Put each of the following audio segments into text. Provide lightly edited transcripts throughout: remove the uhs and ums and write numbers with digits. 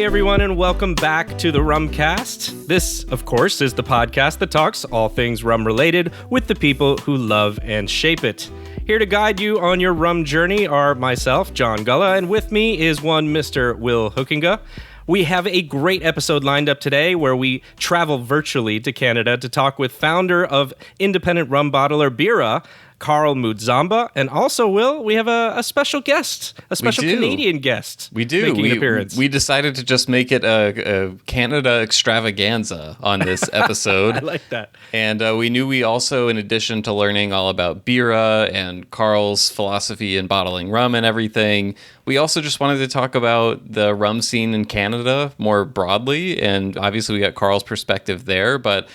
everyone, and welcome back to the Rumcast. This, of course, is the podcast that talks all things rum-related with the people who love and shape it. Here to guide you on your rum journey are myself, John Gulla, and with me is one Mr. Will Hookinga. We have a great episode lined up today where we travel virtually to Canada to talk with founder of independent rum bottler Bira, Karl Mudzamba, and also, Will, we have a special guest, a special Canadian guest. We do. Making an appearance. We decided to just make it a Canada extravaganza on this episode. I like that. And we knew we also, in addition to learning all about Bira and Karl's philosophy in bottling rum and everything, we also just wanted to talk about the rum scene in Canada more broadly. And obviously we got Karl's perspective there, but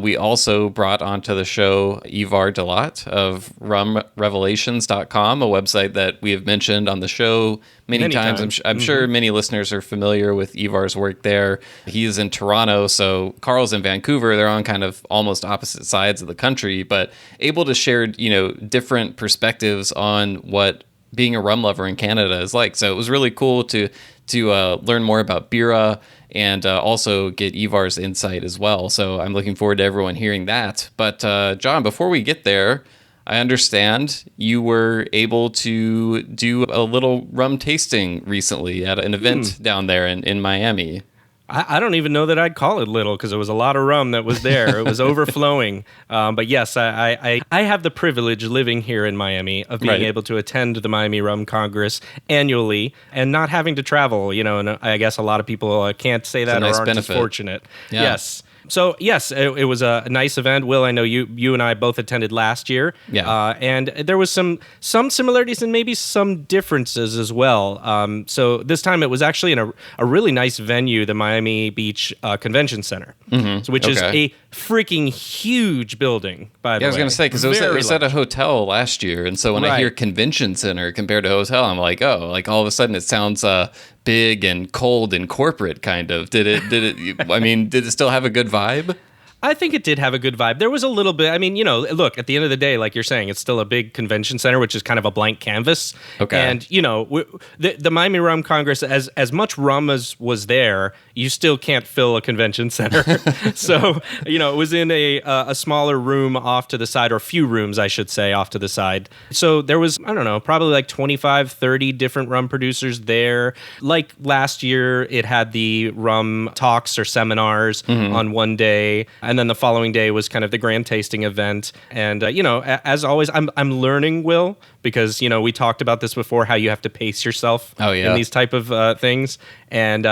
we also brought onto the show Ivar Laat of rumrevelations.com, a website that we have mentioned on the show many times. I'm sure many listeners are familiar with Ivar's work there. He is in Toronto, so Karl's in Vancouver. They're on kind of almost opposite sides of the country, but able to share, different perspectives on what being a rum lover in Canada is like. So it was really cool to learn more about Bira and also get Ivar's insight as well. So I'm looking forward to everyone hearing that. But John, before we get there, I understand you were able to do a little rum tasting recently at an event down there in Miami. I don't even know that I'd call it little because it was a lot of rum that was there. It was overflowing. But yes, I have the privilege living here in Miami of being able to attend the Miami Rum Congress annually and not having to travel. And I guess a lot of people can't say that or aren't as fortunate. Yeah. Yes. So, yes, it was a nice event. Will, I know you and I both attended last year. Yeah. And there was some similarities and maybe some differences as well. So this time it was actually in a really nice venue, the Miami Beach Convention Center, which is a freaking huge building, by the way. I was going to say, because it was at a hotel last year. And so when I hear convention center compared to hotel, I'm like, oh, like all of a sudden it sounds big and cold and corporate kind of. Did it still have a good vibe? I think it did have a good vibe. There was a little bit, look, at the end of the day, like you're saying, it's still a big convention center, which is kind of a blank canvas. Okay. And, the Miami Rum Congress, as much rum as was there, you still can't fill a convention center. So, it was in a smaller room off to the side, or a few rooms, I should say, off to the side. So there was, I don't know, probably like 25, 30 different rum producers there. Like last year, it had the rum talks or seminars on one day. And then the following day was kind of the grand tasting event. And, as always, I'm learning, Will, because, we talked about this before, how you have to pace yourself in these type of things and,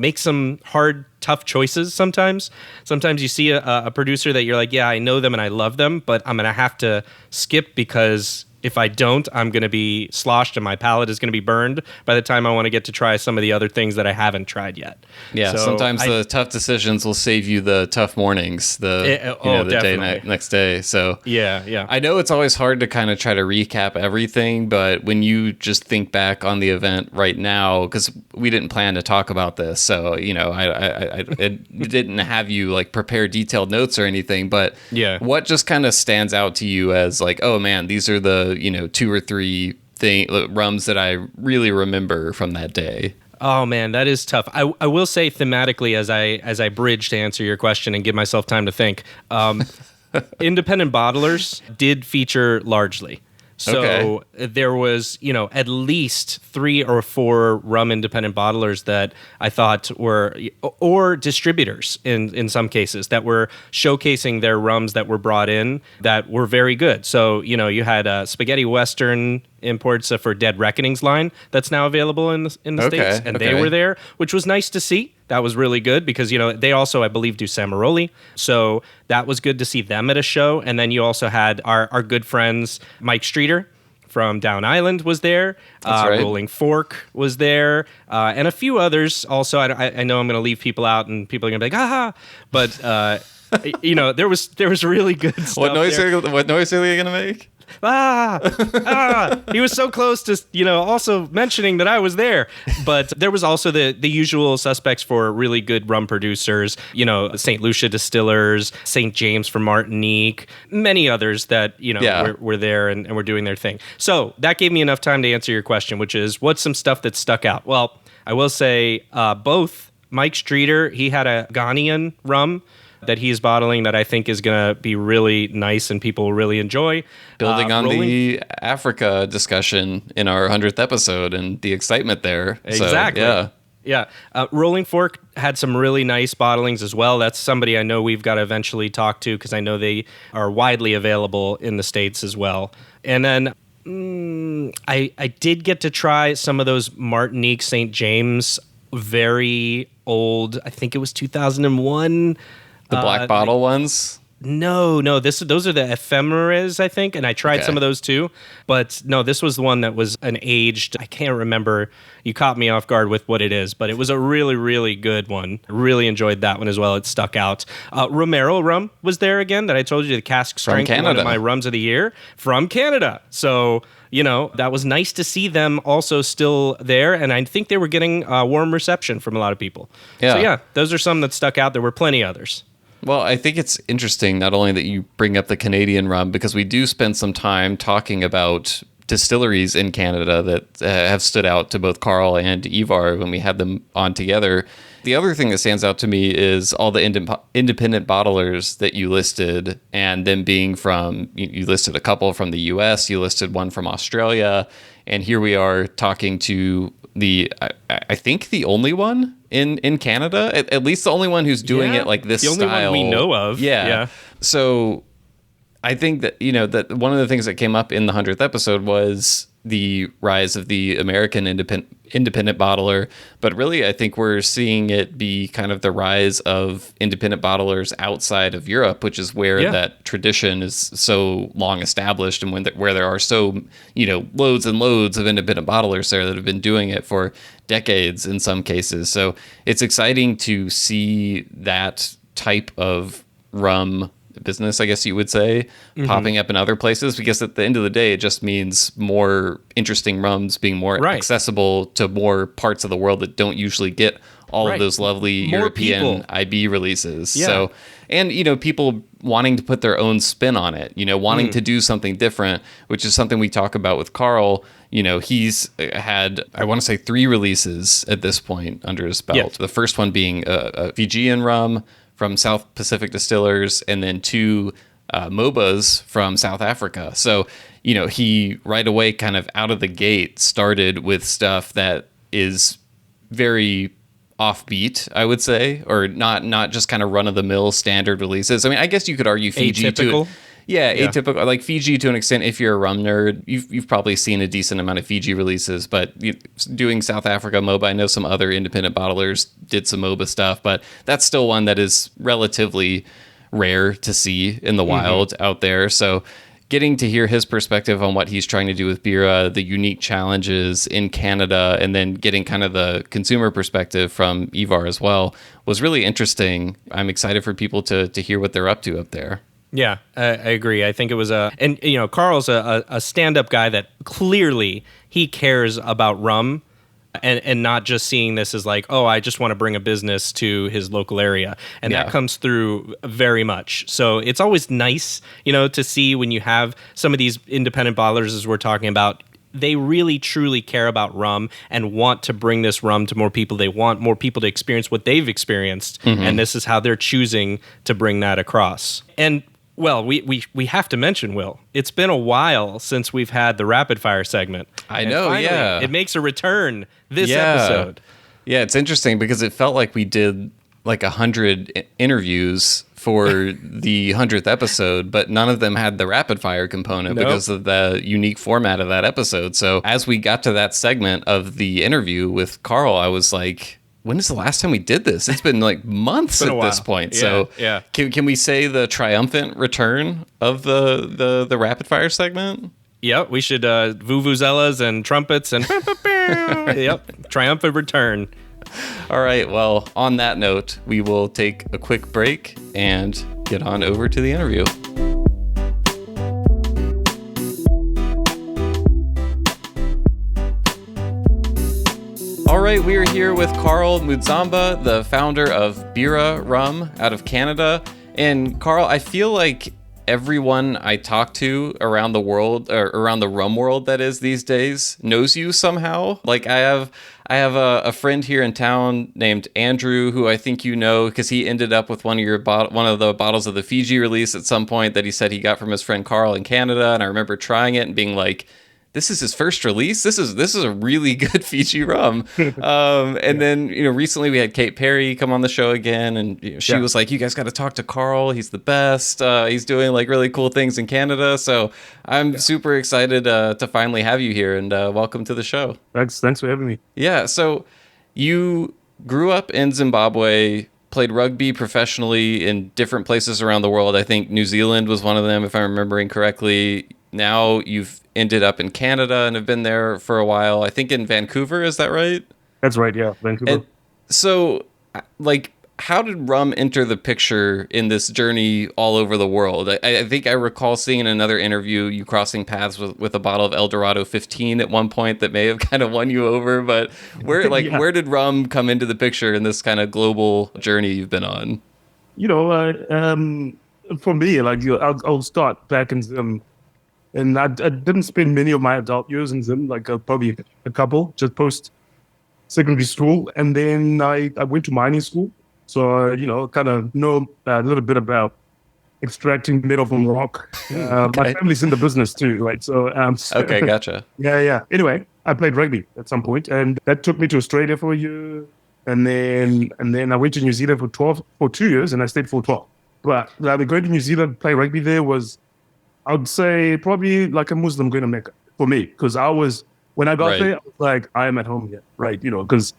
make some hard, tough choices sometimes. Sometimes you see a producer that you're like, yeah, I know them and I love them, but I'm going to have to skip because if I don't, I'm going to be sloshed and my palate is going to be burned by the time I want to get to try some of the other things that I haven't tried yet. Yeah, so sometimes the tough decisions will save you the tough mornings, the next day. So yeah. I know it's always hard to kind of try to recap everything, but when you just think back on the event right now, because we didn't plan to talk about this, so I didn't have you like prepare detailed notes or anything, but what just kind of stands out to you as like, oh man, these are the 2 or 3 rums that I really remember from that day? Oh man, that is tough. I will say thematically, as I bridge to answer your question and give myself time to think, independent bottlers did feature largely. So there was, at least 3 or 4 rum independent bottlers that I thought were, or distributors in some cases, that were showcasing their rums that were brought in that were very good. So, you had Spaghetti Western imports for Dead Reckoning's line that's now available in the States, and they were there, which was nice to see. That was really good because, they also, I believe, do Samaroli. So that was good to see them at a show. And then you also had our good friends, Mike Streeter from Down Island was there. Rolling Fork was there. And a few others also. I know I'm going to leave people out and people are going to be like, aha. But, there was really good stuff. What noise are you going to make? He was so close to, also mentioning that I was there. But there was also the usual suspects for really good rum producers, St. Lucia Distillers, St. James from Martinique, many others that, were there and were doing their thing. So that gave me enough time to answer your question, which is what's some stuff that stuck out? Well, I will say both Mike Streeter, he had a Ghanaian rum that he's bottling that I think is going to be really nice and people will really enjoy. Building on the Africa discussion in our 100th episode and the excitement there. Exactly. So, yeah. Rolling Fork had some really nice bottlings as well. That's somebody I know we've got to eventually talk to because I know they are widely available in the States as well. And then I did get to try some of those Martinique St. James, very old. I think it was 2001. The black bottle ones? No, those are the ephemeras, I think, and I tried some of those too. But no, this was the one that was an aged. I can't remember. You caught me off guard with what it is, but it was a really, really good one. Really enjoyed that one as well. It stuck out. Romero rum was there again. That I told you, the cask strength, one of my rums of the year from Canada. So that was nice to see them also still there, and I think they were getting warm reception from a lot of people. Yeah. So yeah, those are some that stuck out. There were plenty others. Well, I think it's interesting not only that you bring up the Canadian rum, because we do spend some time talking about distilleries in Canada that have stood out to both Karl and Ivar when we had them on together. The other thing that stands out to me is all the independent bottlers that you listed, and them being from, you listed a couple from the US, you listed one from Australia, and here we are talking to I think the only one in Canada, at least the only one who's doing it like this style. The only one we know of. Yeah. So I think that, that one of the things that came up in the 100th episode was the rise of the American independent bottler, but really I think we're seeing it be kind of the rise of independent bottlers outside of Europe, which is where that tradition is so long established, and where there are so loads and loads of independent bottlers there that have been doing it for decades in some cases. So it's exciting to see that type of rum business, I guess you would say, popping up in other places, because at the end of the day, it just means more interesting rums being more accessible to more parts of the world that don't usually get all of those lovely more European people. IB releases. Yeah. So, and, people wanting to put their own spin on it, wanting to do something different, which is something we talk about with Karl. He's had, I want to say, 3 releases at this point under his belt. Yeah. The first one being a Fijian rum from South Pacific Distillers, and then 2 MOBAs from South Africa. So, he right away kind of out of the gate started with stuff that is very offbeat, I would say, or not just kind of run-of-the-mill standard releases. I mean, I guess you could argue Fiji atypical. Atypical. Like Fiji, to an extent, if you're a rum nerd, you've probably seen a decent amount of Fiji releases, but doing South Africa MOBA, I know some other independent bottlers did some MOBA stuff, but that's still one that is relatively rare to see in the wild out there. So getting to hear his perspective on what he's trying to do with Bira, the unique challenges in Canada, and then getting kind of the consumer perspective from Ivar as well was really interesting. I'm excited for people to hear what they're up to up there. Yeah, I agree. I think it was Karl's a stand-up guy that clearly he cares about rum and not just seeing this as like, oh, I just want to bring a business to his local area. And that comes through very much. So it's always nice, to see when you have some of these independent bottlers, as we're talking about, they really truly care about rum and want to bring this rum to more people. They want more people to experience what they've experienced. And this is how they're choosing to bring that across. And well, we have to mention, Will, it's been a while since we've had the rapid fire segment. I know, finally, it makes a return this episode. Yeah, it's interesting because it felt like we did like 100 interviews for the 100th episode, but none of them had the rapid fire component because of the unique format of that episode. So as we got to that segment of the interview with Karl, I was like, when is the last time we did this? It's been like months at this point. Yeah, so can we say the triumphant return of the rapid fire segment? Yeah, we should vuvuzelas and trumpets and yep, triumphant return. All right, well, on that note, we will take a quick break and get on over to the interview. right, we are here with Karl Mudzamba, the founder of Bira rum out of Canada. And Karl, I feel like everyone I talk to around the world, or around the rum world that is these days, knows you somehow. Like I have a friend here in town named Andrew, who I think you know because he ended up with one of the bottles of the Fiji release at some point that he said he got from his friend Karl in Canada. And I remember trying it and being like, this is his first release. This is a really good Fiji rum. And then, recently we had Kate Perry come on the show again, and she was like, you guys got to talk to Karl. He's the best. He's doing like really cool things in Canada. So I'm super excited to finally have you here, and welcome to the show. Thanks for having me. Yeah. So you grew up in Zimbabwe, played rugby professionally in different places around the world. I think New Zealand was one of them, if I'm remembering correctly. Now you've ended up in Canada and have been there for a while. I think in Vancouver, is that right? That's right, yeah, Vancouver. And so, like, how did rum enter the picture in this journey all over the world? I think I recall seeing in another interview you crossing paths with a bottle of El Dorado 15 at one point that may have kind of won you over. But where did rum come into the picture in this kind of global journey you've been on? For me, I'll start back in Zim. And I didn't spend many of my adult years in Zim, probably a couple, just post-secondary school. And then I went to mining school. So, kind of know a little bit about extracting metal from rock. Okay. My family's in the business too, right? So, okay, gotcha. Yeah. Anyway, I played rugby at some point, and that took me to Australia for a year. And then I went to New Zealand for 2 years, and I stayed for 12. But going to New Zealand, play rugby there was, I would say, probably like a Muslim going to Mecca for me, because when I got there, I was like, I am at home here, right? Because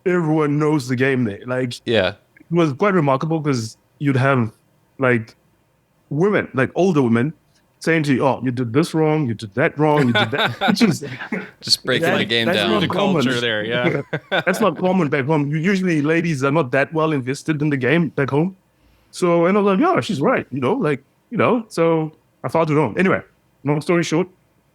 everyone knows the game there. It was quite remarkable because you'd have women, older women, saying to you, "Oh, you did this wrong, you did that wrong, you did that." Just breaking the game down. The culture there, yeah. That's not common back home. Usually, ladies are not that well invested in the game back home. So, and I was like, "Yeah, she's right," So I followed it on. Anyway, long story short,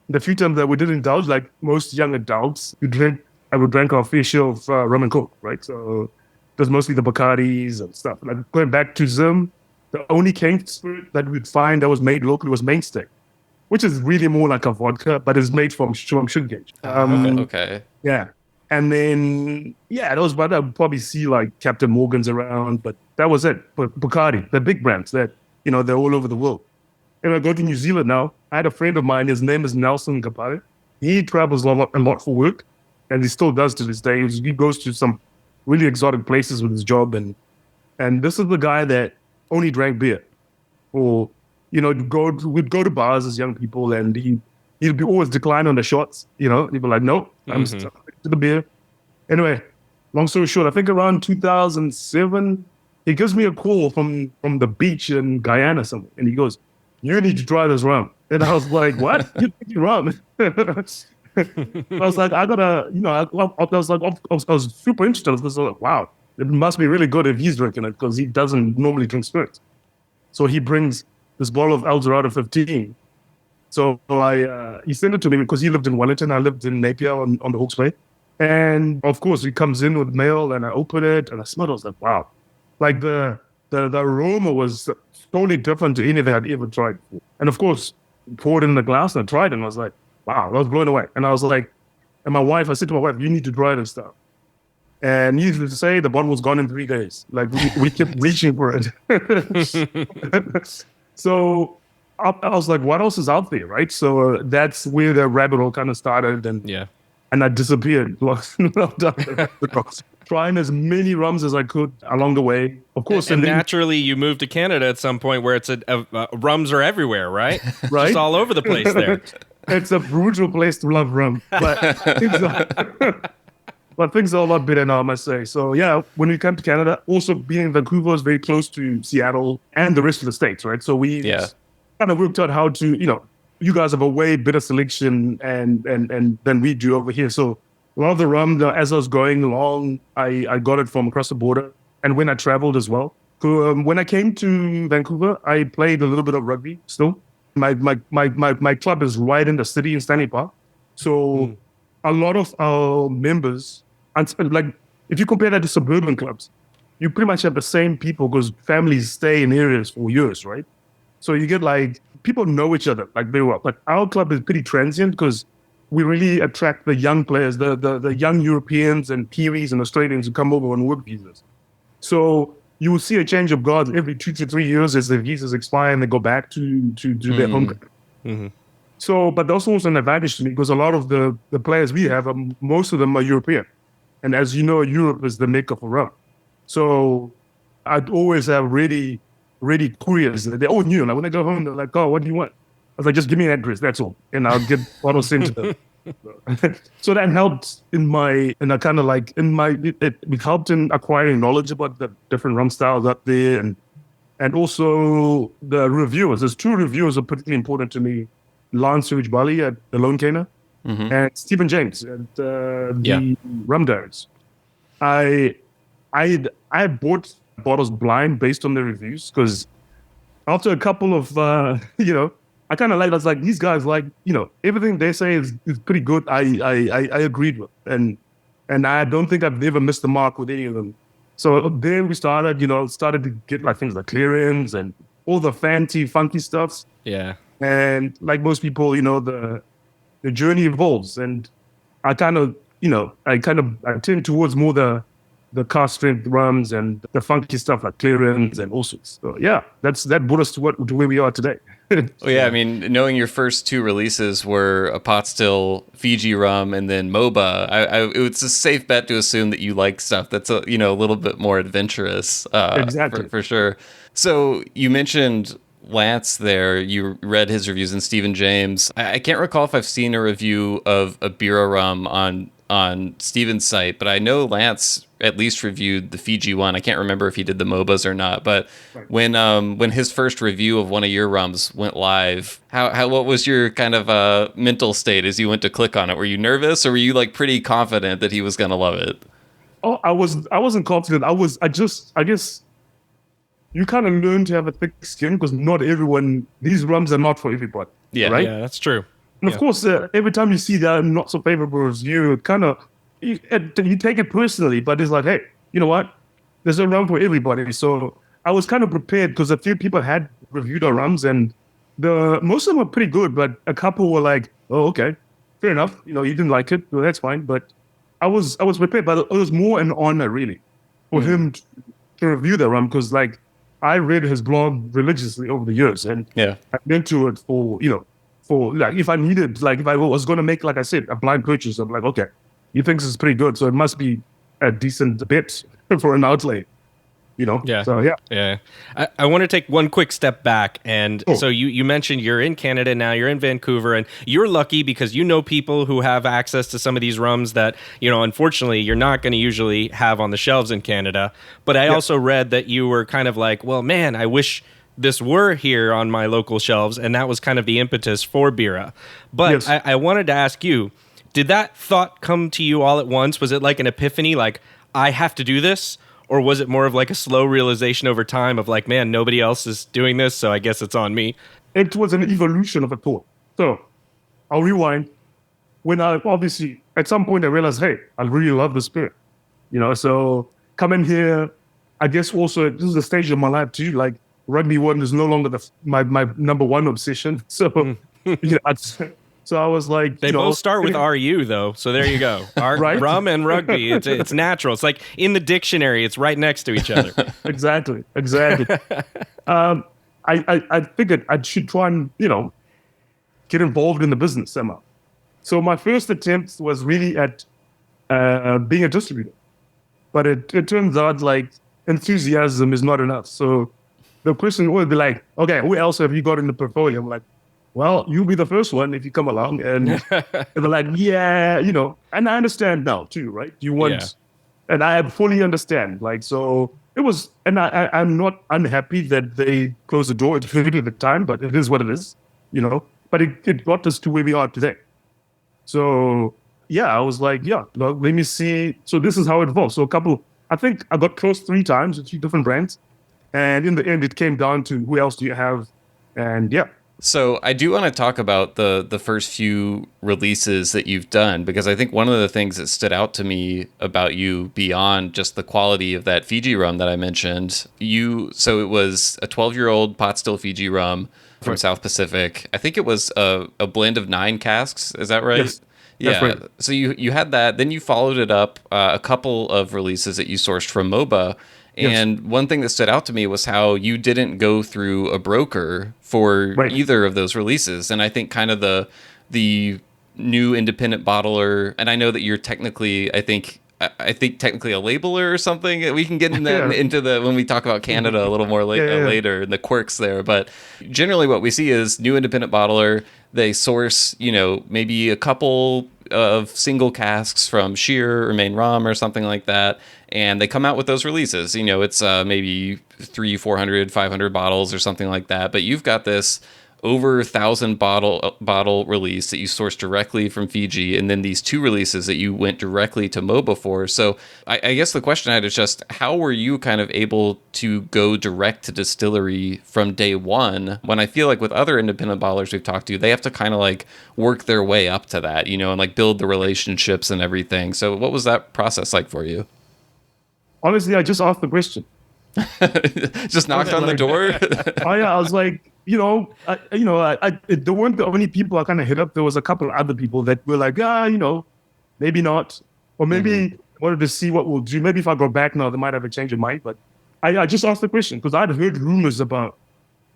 the few times that we did indulge, like most young adults, I would drink our fair share of rum and coke, right? So it was mostly the Bacardis and stuff. Like going back to Zim, the only cane spirit that we'd find that was made locally was mainstay, which is really more like a vodka, but it's made from sugar cane. Okay. Yeah. And then, that was what I'd probably see like Captain Morgan's around, but that was it. But Bacardi, the big brands that, they're all over the world. And I go to New Zealand now. I had a friend of mine, his name is Nelson Kapare. He travels a lot for work, and he still does to this day. He goes to some really exotic places with his job, and this is the guy that only drank beer. Or, we'd go to bars as young people, and he'd be always decline on the shots, he'd be like, no, I'm stuck to the beer. Anyway, long story short, I think around 2007, he gives me a call from the beach in Guyana somewhere, and he goes, "You need to try this rum." And I was like, "What? You need rum?" I was like, I was super interested. I was like, wow, it must be really good if he's drinking it, because he doesn't normally drink spirits. So he brings this bottle of El Dorado 15. So he sent it to me because he lived in Wellington. I lived in Napier on the Hawke's Bay. And of course, he comes in with mail, and I open it and I smell it. I was like, wow. Like the aroma was totally different to anything I'd ever tried before. And of course, poured it in the glass and I tried it, and I was like, wow, I was blown away. And I was like, I said to my wife, you need to try this stuff. And needless to say, the bottle was gone in 3 days. Like we kept reaching for it. So I was like, what else is out there, right? So that's where the rabbit hole kind of started. And I disappeared. Trying as many rums as I could along the way. Of course. And naturally, you moved to Canada at some point where it's rums are everywhere, right? Right. Just all over the place there. It's a brutal place to love rum. But things are a lot better now, I must say. So, when we came to Canada, also being in Vancouver is very close to Seattle and the rest of the States, right? So we kind of worked out how to, you guys have a way better selection and than we do over here. So a lot of the rum, as I was going along, I got it from across the border, and when I traveled as well. So, when I came to Vancouver, I played a little bit of rugby still. My club is right in the city in Stanley Park. So a lot of our members And like, if you compare that to suburban clubs, you pretty much have the same people because families stay in areas for years, right? So you get like, people know each other like very well. But our club is pretty transient because we really attract the young players, the young Europeans and Kiwis and Australians who come over on work visas. So you will see a change of guards every 2 to 3 years as the visas expire and they go back to their home country. Mm-hmm. So, but that's also an advantage to me because a lot of the players we have, most of them are European. And as you know, Europe is the maker for rum. So I'd always have ready couriers. They all knew. Like when I go home, they're like, "Oh, what do you want?" I was like, "Just give me an address, that's all, and I'll get bottles sent to them." So that helped it helped in acquiring knowledge about the different rum styles up there, and also the reviewers. There's 2 reviewers are particularly important to me: Laat Bali at the Lone Cana, and Stephen James at the Rum Diaries. I bought bottles blind based on the reviews because after a couple of I kind of I was like, these guys, like, everything they say is pretty good. I agreed with, and I don't think I've ever missed the mark with any of them. So then we started to get like things like clearance and all the fancy funky stuffs. Yeah. And like most people, the journey evolves, and I tend towards more the cast strength rums and the funky stuff like clearance and all sorts. So yeah, that brought us to where we are today. Well, yeah, I mean, knowing your first 2 releases were a pot still Fiji rum and then MOBA, it's a safe bet to assume that you like stuff that's a little bit more adventurous. Exactly, for sure. So you mentioned Lance there. You read his reviews, and Stephen James. I can't recall if I've seen a review of a Bira rum on Stephen's site, but I know Lance at least reviewed the Fiji one. I can't remember if he did the MOBAs or not, but when his first review of one of your rums went live, what was your kind of mental state as you went to click on it? Were you nervous, or were you like pretty confident that he was going to love it? Oh, I wasn't confident. I guess you kind of learn to have a thick skin because not everyone, these rums are not for everybody. Yeah. Right? Yeah, that's true. And of course, every time you see that not so favorable review, you take it personally, but it's like, hey, you know what? There's a rum for everybody. So I was kind of prepared because a few people had reviewed our rums, and most of them were pretty good, but a couple were like, oh, okay, fair enough. You didn't like it, well, that's fine. But I was prepared, but it was more an honor really for him to review the rum because like I read his blog religiously over the years, and I went to it for like if I needed, like if I was going to make, like I said, a blind purchase, I'm like, okay, he thinks it's pretty good, so it must be a decent bet for an outlay, Yeah. So yeah. I want to take one quick step back, and so you mentioned you're in Canada now, you're in Vancouver, and you're lucky because people who have access to some of these rums that unfortunately you're not going to usually have on the shelves in Canada. But I also read that you were kind of like, well, man, I wish this were here on my local shelves, and that was kind of the impetus for Bira. But I wanted to ask you, did that thought come to you all at once? Was it like an epiphany, like, I have to do this? Or was it more of like a slow realization over time of like, man, nobody else is doing this, so I guess it's on me? It was an evolution of a thought. So I'll rewind. When I obviously, at some point I realized, hey, I really love this beer. So coming here, I guess also this is a stage of my life too, like rugby one is no longer my number one obsession. So so I was like, they both start with RU though, so there you go. Right? Rum and rugby, it's natural. It's like in the dictionary, it's right next to each other. Exactly. I figured I should try and get involved in the business somehow. So my first attempt was really at being a distributor, but it turns out like enthusiasm is not enough. So the question would be like, okay, who else have you got in the portfolio? I'm like, well, you'll be the first one if you come along. And they're like, yeah, and I understand now too, right? You want, and I fully understand. Like, so it was, and I'm not unhappy that they closed the door at the time, but it is what it is, but it got us to where we are today. So I was like, let me see. So this is how it evolved. So I think I got close 3 times with 3 different brands. And in the end, it came down to who else do you have? And So I do want to talk about the first few releases that you've done, because I think one of the things that stood out to me about you beyond just the quality of that Fiji rum that I mentioned, so it was a 12-year-old pot still Fiji rum from South Pacific. I think it was a blend of 9 casks. Is that right? Yes, Yeah. that's right. So you had that. Then you followed it up a couple of releases that you sourced from MOBA. And one thing that stood out to me was how you didn't go through a broker for either of those releases. And I think kind of the new independent bottler, and I know that you're technically, I think technically a labeler or something. We can get into the when we talk about Canada a little more later and the quirks there. But generally what we see is new independent bottler. They source, maybe a couple of single casks from Sheer or Main Rum or something like that. And they come out with those releases. It's maybe 300, 400, 500 bottles or something like that. But you've got this over 1,000 bottle release that you sourced directly from Fiji, and then these 2 releases that you went directly to MOBA for. So I guess the question I had is just, how were you kind of able to go direct to distillery from day one, when I feel like with other independent bottlers we've talked to, they have to kind of like work their way up to that, and like build the relationships and everything. So what was that process like for you? Honestly, I just asked the question. Just knocked on the door? I was like, there weren't the only people I kind of hit up. There was a couple of other people that were like, maybe not. Or maybe wanted to see what we'll do. Maybe if I go back now, they might have a change of mind. But I just asked the question because I'd heard rumors about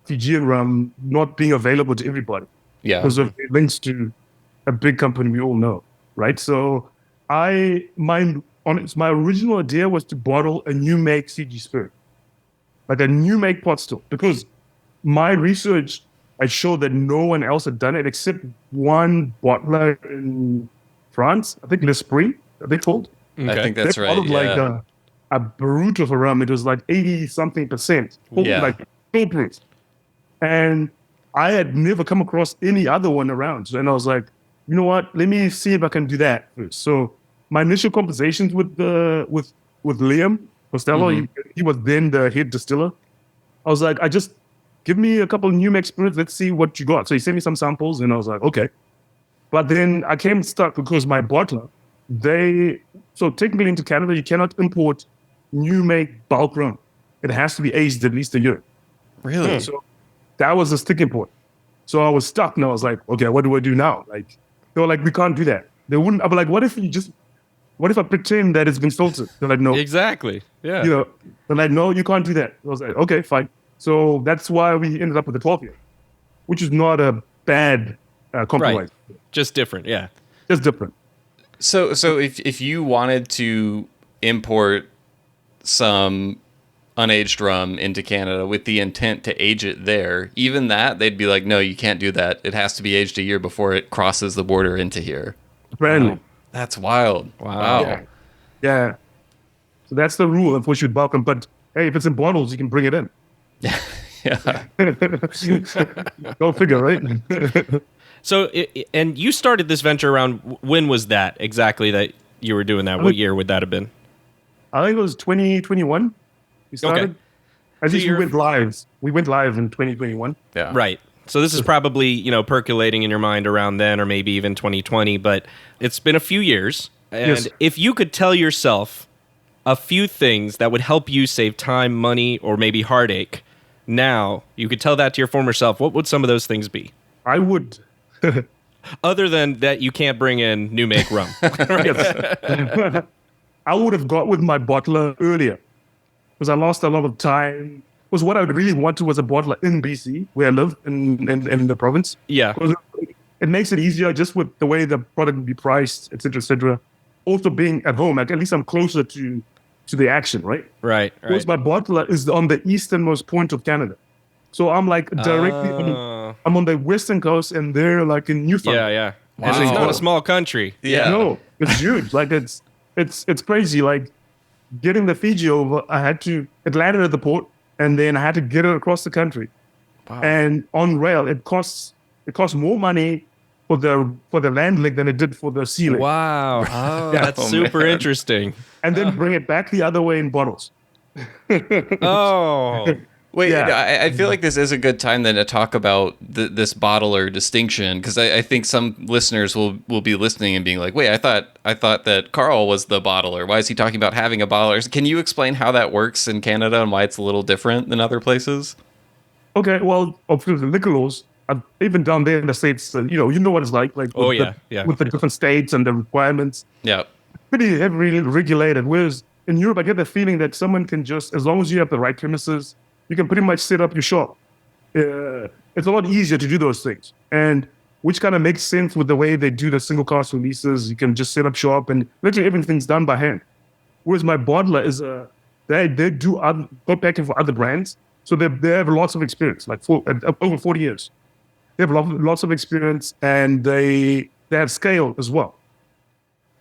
Fijian rum not being available to everybody. Yeah. Because of links to a big company we all know, right? So my original idea was to bottle a new make Fiji spirit, like a new make pot still, because my research had showed that no one else had done it except one bottler in France, I think L'Esprit, they called. Okay. I think that's they right. Bottled like a brute of a rum. It was like 80-something%, like full proof. And I had never come across any other one around. So, and I was like, you know what? Let me see if I can do that first. So my initial conversations with Liam Costello, he was then the head distiller. I was like, give me a couple of new make spirits. Let's see what you got. So he sent me some samples, and I was like, okay. But then I came stuck because my bottler, so technically into Canada, you cannot import new make bulk rum. It has to be aged at least a year. Really? So that was the sticking point. So I was stuck, and I was like, okay, what do I do now? Like, they were like, we can't do that. They wouldn't. I'm like, what if I pretend that it's been filtered? They're like, no. Exactly. Yeah. They're like, no, you can't do that. I was like, okay, fine. So that's why we ended up with the 12-year, which is not a bad compromise. Right. Just different, yeah. Just different. So if you wanted to import some unaged rum into Canada with the intent to age it there, even that, they'd be like, no, you can't do that. It has to be aged a year before it crosses the border into here. Brand new. That's wild. Wow. Yeah. So that's the rule of what you'd welcome. But hey, if it's in bottles, you can bring it in. Yeah. Go figure, right? So, and you started this venture around, when was that exactly that you were doing that? What year would that have been? I think it was 2021. We started. Okay. I think we went live. We went live in 2021. Yeah. Right. So this is probably, percolating in your mind around then, or maybe even 2020, but it's been a few years. And if you could tell yourself a few things that would help you save time, money, or maybe heartache, now you could tell that to your former self, what would some of those things be? I would. Other than that, you can't bring in new make rum. Right? I would have got with my bottler earlier because I lost a lot of time. Because what I really wanted was a bottler in BC, where I live in the province. Yeah. It makes it easier just with the way the product will be priced, et cetera, et cetera. Also being at home, like at least I'm closer to the action, right? Right. Because my bottler is on the easternmost point of Canada. So I'm like directly, I'm on the western coast and they're like in Newfoundland. Yeah. Wow. And it's not a small country. Yeah. No, it's huge. Like it's crazy. Like getting the Fiji over, it landed at the port and then I had to get it across the country. Wow. And on rail, it costs more money for the land leg than it did for the sea leg. Wow. Oh, that's super interesting. And then bring it back the other way in bottles. Oh. Wait, Yeah. I feel like this is a good time then to talk about this bottler distinction, because I think some listeners will be listening and being like, wait, I thought that Karl was the bottler. Why is he talking about having a bottler? Can you explain how that works in Canada and why it's a little different than other places? Okay, well, of course, the liquor laws, even down there in the States, you know what it's like Oh with yeah, yeah. with the different states and the requirements, Yeah. pretty heavily regulated. Whereas in Europe, I get the feeling that someone can just, as long as you have the right premises, you can pretty much set up your shop. It's a lot easier to do those things, and which kind of makes sense with the way they do the single cast releases. You can just set up shop, and literally everything's done by hand. Whereas my bottler is they do go packing for other brands, so they have lots of experience, like over 40 years. They have lots of experience, and they have scale as well.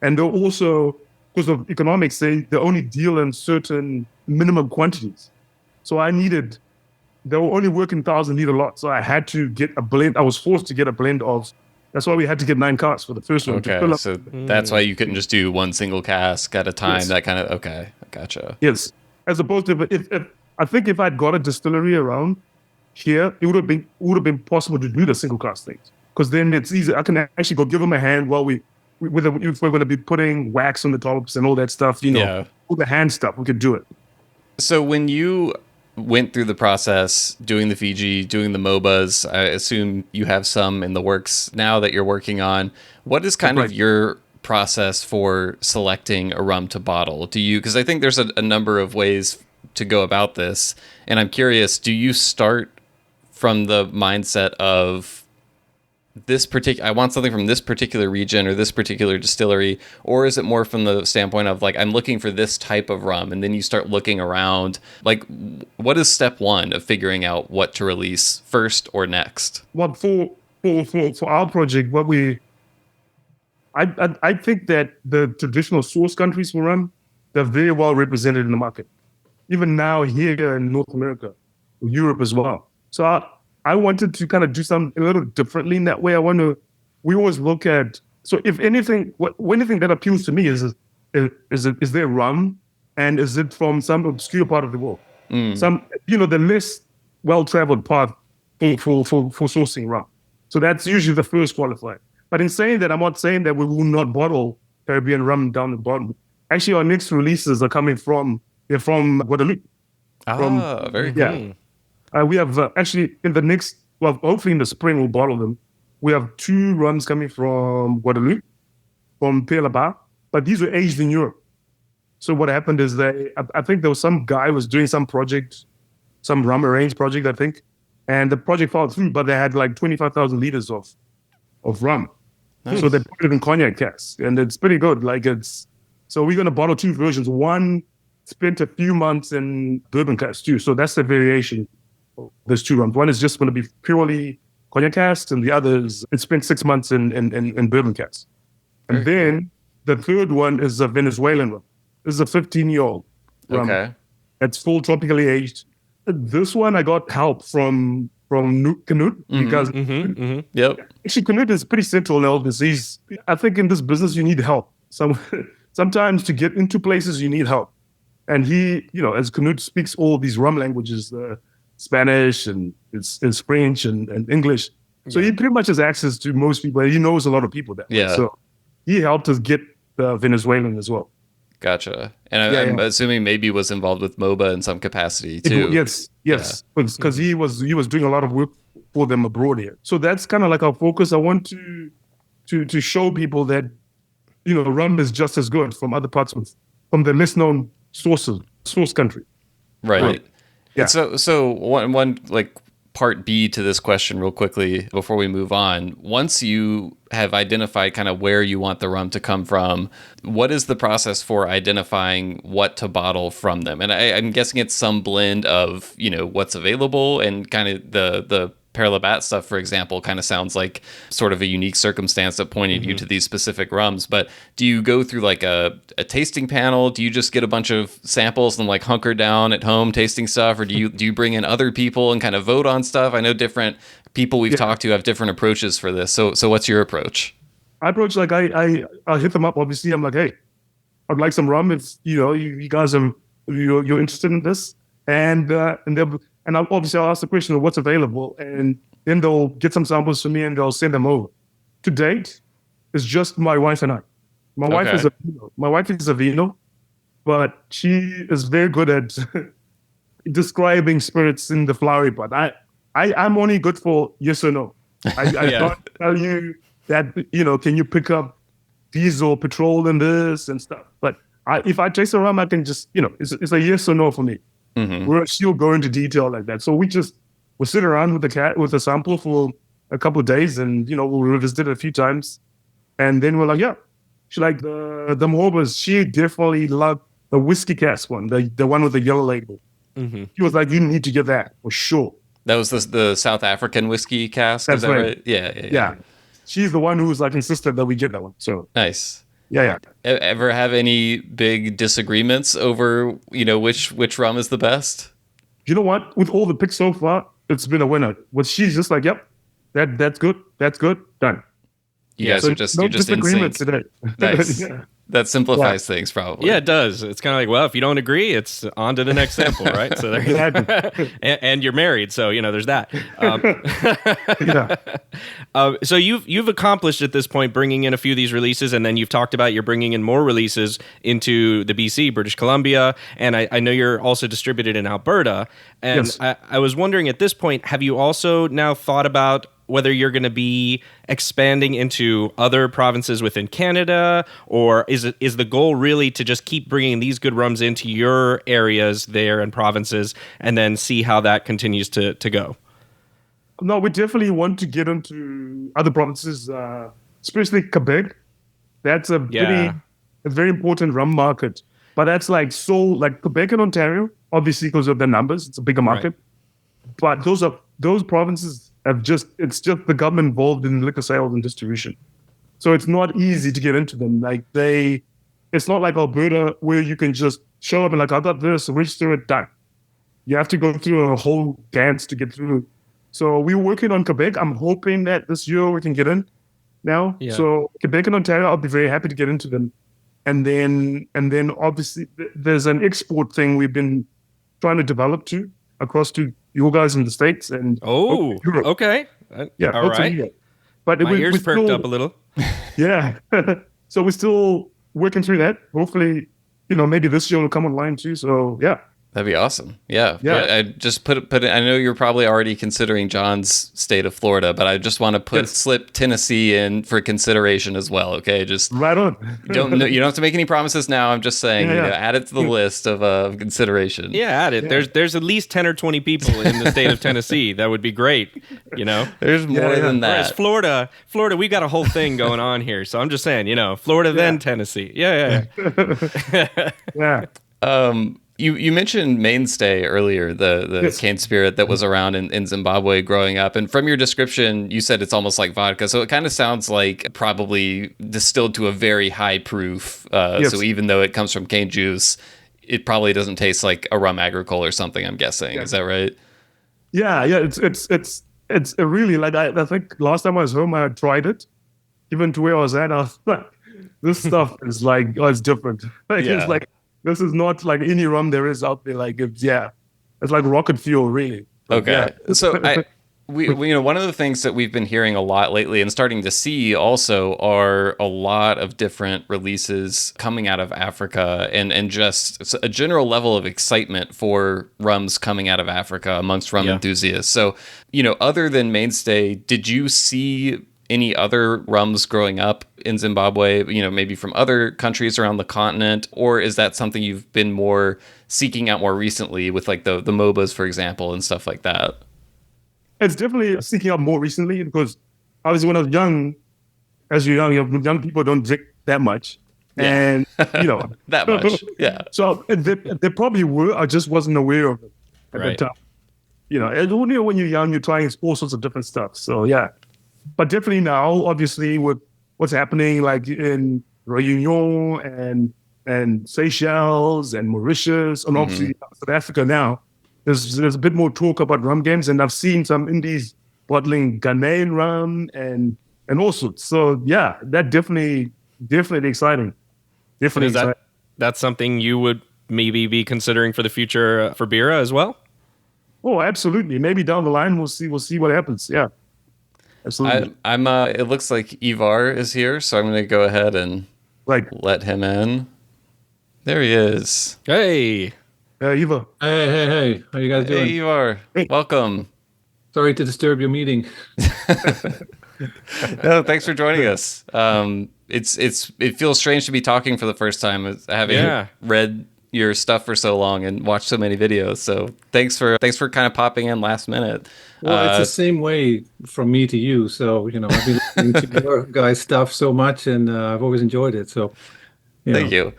And they're also, because of economics, they only deal in certain minimum quantities. So they were only working 1,000 liter lots. So I had to get a blend. I was forced to get a blend of, that's why we had to get 9 casks for the first one. Okay, so that's why you couldn't just do one single cask at a time. Yes. That kind of, okay, gotcha. Yes. As opposed to, if I think if I'd got a distillery around here, it would have been possible to do the single cask things. Because then it's easy. I can actually go give them a hand while if we're going to be putting wax on the tops and all that stuff, all the hand stuff, we could do it. So when you went through the process, doing the Fiji, doing the MOBAs, I assume you have some in the works now that you're working on. What is kind of your process for selecting a rum to bottle? Because I think there's a number of ways to go about this, and I'm curious, do you start from the mindset of I want something from this particular region or this particular distillery, or is it more from the standpoint of like, I'm looking for this type of rum, and then you start looking around? Like, what is step one of figuring out what to release first or next? Well, for our project, I think that the traditional source countries for rum, they're very well represented in the market, even now here in North America, Europe as well. So I wanted to kind of do something a little differently in that way. We always look at, so if anything, anything that appeals to me is there rum, and is it from some obscure part of the world? Some, the less well-traveled path for sourcing rum. So that's usually the first qualifier. But in saying that, I'm not saying that we will not bottle Caribbean rum down the bottom. Actually, our next releases are coming from Guadeloupe. Very cool. Yeah. We have actually in the next, hopefully in the spring we'll bottle them. We have 2 rums coming from Guadeloupe, from Pays-Bas, but these were aged in Europe. So what happened is I think there was some guy who was doing some project, some rum arrange project, I think, and the project fell through, but they had like 25,000 liters of rum. Nice. So they put it in cognac casks, and it's pretty good. So we're going to bottle 2 versions. One spent a few months in bourbon casks too. So that's the variation. There's 2 rums. One is just going to be purely cognac casks, and the other is it spent 6 months in bourbon casks. And then the third one is a Venezuelan rum. This is a 15-year-old rum. Okay. It's full tropically aged. This one I got help from Canute, because Yep. Actually Canute is pretty central in all this. I think in this business you need help. Sometimes to get into places you need help. And he, as Canute speaks all these rum languages, Spanish and it's French and English. So he pretty much has access to most people. He knows a lot of people there. Yeah. So he helped us get the Venezuelan as well. Gotcha. And I'm assuming maybe was involved with MOBA in some capacity too. Yes. Because he was doing a lot of work for them abroad here. So that's kind of like our focus. I want to show people that, rum is just as good from other parts from the less known source country. Right. Yeah. So one like part B to this question real quickly before we move on. Once you have identified kind of where you want the rum to come from, what is the process for identifying what to bottle from them? And I'm guessing it's some blend of, what's available, and kind of the Laat stuff, for example, kind of sounds like sort of a unique circumstance that pointed you to these specific rums. But do you go through like a tasting panel? Do you just get a bunch of samples and like hunker down at home tasting stuff? Or do you bring in other people and kind of vote on stuff? I know different people we've talked to have different approaches for this. So what's your approach? I approach like I hit them up. Obviously, I'm like, hey, I'd like some rum if you guys are you're interested in this, and And I'll ask the question of what's available, and then they'll get some samples to me and they'll send them over. To date, it's just my wife and I. My wife is a vino, but she is very good at describing spirits in the flowery part. I'm only good for yes or no. I can't tell you that, can you pick up diesel, petrol in this and stuff. But if I taste a rum, I can just, it's a yes or no for me. Mm-hmm. She'll go into detail like that. So we'll sit around with the sample for a couple of days, and, we'll revisit it a few times. And then we're like, yeah. She liked the Mohobas. She definitely loved the whiskey cask one, the one with the yellow label. Mm-hmm. She was like, you need to get that for sure. That was the South African whiskey cask? That's right. Yeah. She's the one who's like insistent that we get that one. So nice. Yeah. Ever have any big disagreements over, which rum is the best? You know what? With all the picks so far, it's been a winner. But she's just like, yep, that's good, done. You guys are just in sync today. Nice. Yeah. That simplifies things, probably. Yeah, it does. It's kind of like, well, if you don't agree, it's on to the next sample, right? So there, and you're married, so there's that. So you've accomplished at this point bringing in a few of these releases, and then you've talked about you're bringing in more releases into the BC, British Columbia, and I know you're also distributed in Alberta. And yes. I was wondering at this point, have you also now thought about whether you're going to be expanding into other provinces within Canada, or is the goal really to just keep bringing these good rums into your areas there and provinces, and then see how that continues to go? No, we definitely want to get into other provinces, especially Quebec. That's a very important rum market. But that's like Quebec and Ontario, obviously because of the numbers, it's a bigger market. Right. But those provinces it's just the government involved in liquor sales and distribution. So it's not easy to get into them. It's not like Alberta where you can just show up and I got this, register it, done. You have to go through a whole dance to get through. So we're working on Quebec. I'm hoping that this year we can get in now. Yeah. So Quebec and Ontario, I'll be very happy to get into them. And then obviously there's an export thing we've been trying to develop across to you guys in the States and Europe. Okay. Yeah, all right. Europe. But my ears perked up a little. Yeah. So we're still working through that. Hopefully, maybe this year will come online too. So yeah. That'd be awesome. Yeah. I just put it. I know you're probably already considering John's state of Florida, but I just want to slip Tennessee in for consideration as well. Okay, just right on. You don't have to make any promises now. I'm just saying, add it to the list of consideration. Yeah, add it. Yeah. There's at least 10 or 20 people in the state of Tennessee. That would be great. There's more than that. Whereas Florida, we got a whole thing going on here. So I'm just saying, Florida then Tennessee. Yeah. Yeah. You mentioned Mainstay earlier, the cane spirit that was around in Zimbabwe growing up. And from your description, you said it's almost like vodka. So it kind of sounds like probably distilled to a very high proof. So even though it comes from cane juice, it probably doesn't taste like a rum agricole or something, I'm guessing. Yeah. Is that right? Yeah. It's really like, I think last time I was home, I tried it. Even to where I was at, I was like, this stuff is like, it's different. It's like, this is not like any rum there is out there. Like it's like rocket fuel, really. Okay, so we one of the things that we've been hearing a lot lately and starting to see also are a lot of different releases coming out of Africa and just a general level of excitement for rums coming out of Africa amongst rum enthusiasts. So other than Mainstay, did you see any other rums growing up in Zimbabwe, maybe from other countries around the continent? Or is that something you've been more seeking out more recently with like the MOBAs, for example, and stuff like that? It's definitely seeking out more recently because obviously when I was young, young people don't drink that much. Yeah. And, that much. Yeah. So they probably were, I just wasn't aware of it at the time. And when you're young, you're trying all sorts of different stuff. So yeah. But definitely now, obviously, with what's happening like in Réunion and Seychelles and Mauritius and obviously South Africa now, there's a bit more talk about rum games, and I've seen some indies bottling Ghanaian rum and all sorts. So yeah, that definitely exciting. Definitely exciting. That's something you would maybe be considering for the future for Bira as well? Oh, absolutely. Maybe down the line we'll see what happens. Yeah, absolutely. I'm it looks like Ivar is here, so I'm going to go ahead and Right. let him in. There he is. Hey. Eva. Hey. How you guys doing? Hey, Ivar. Hey. Welcome. Sorry to disturb your meeting. No, thanks for joining us. It feels strange to be talking for the first time, having read your stuff for so long and watched so many videos. So thanks for kind of popping in last minute. Well, it's the same way from me to you. So, I've been listening to your guys' stuff so much, and I've always enjoyed it. So, Thank you.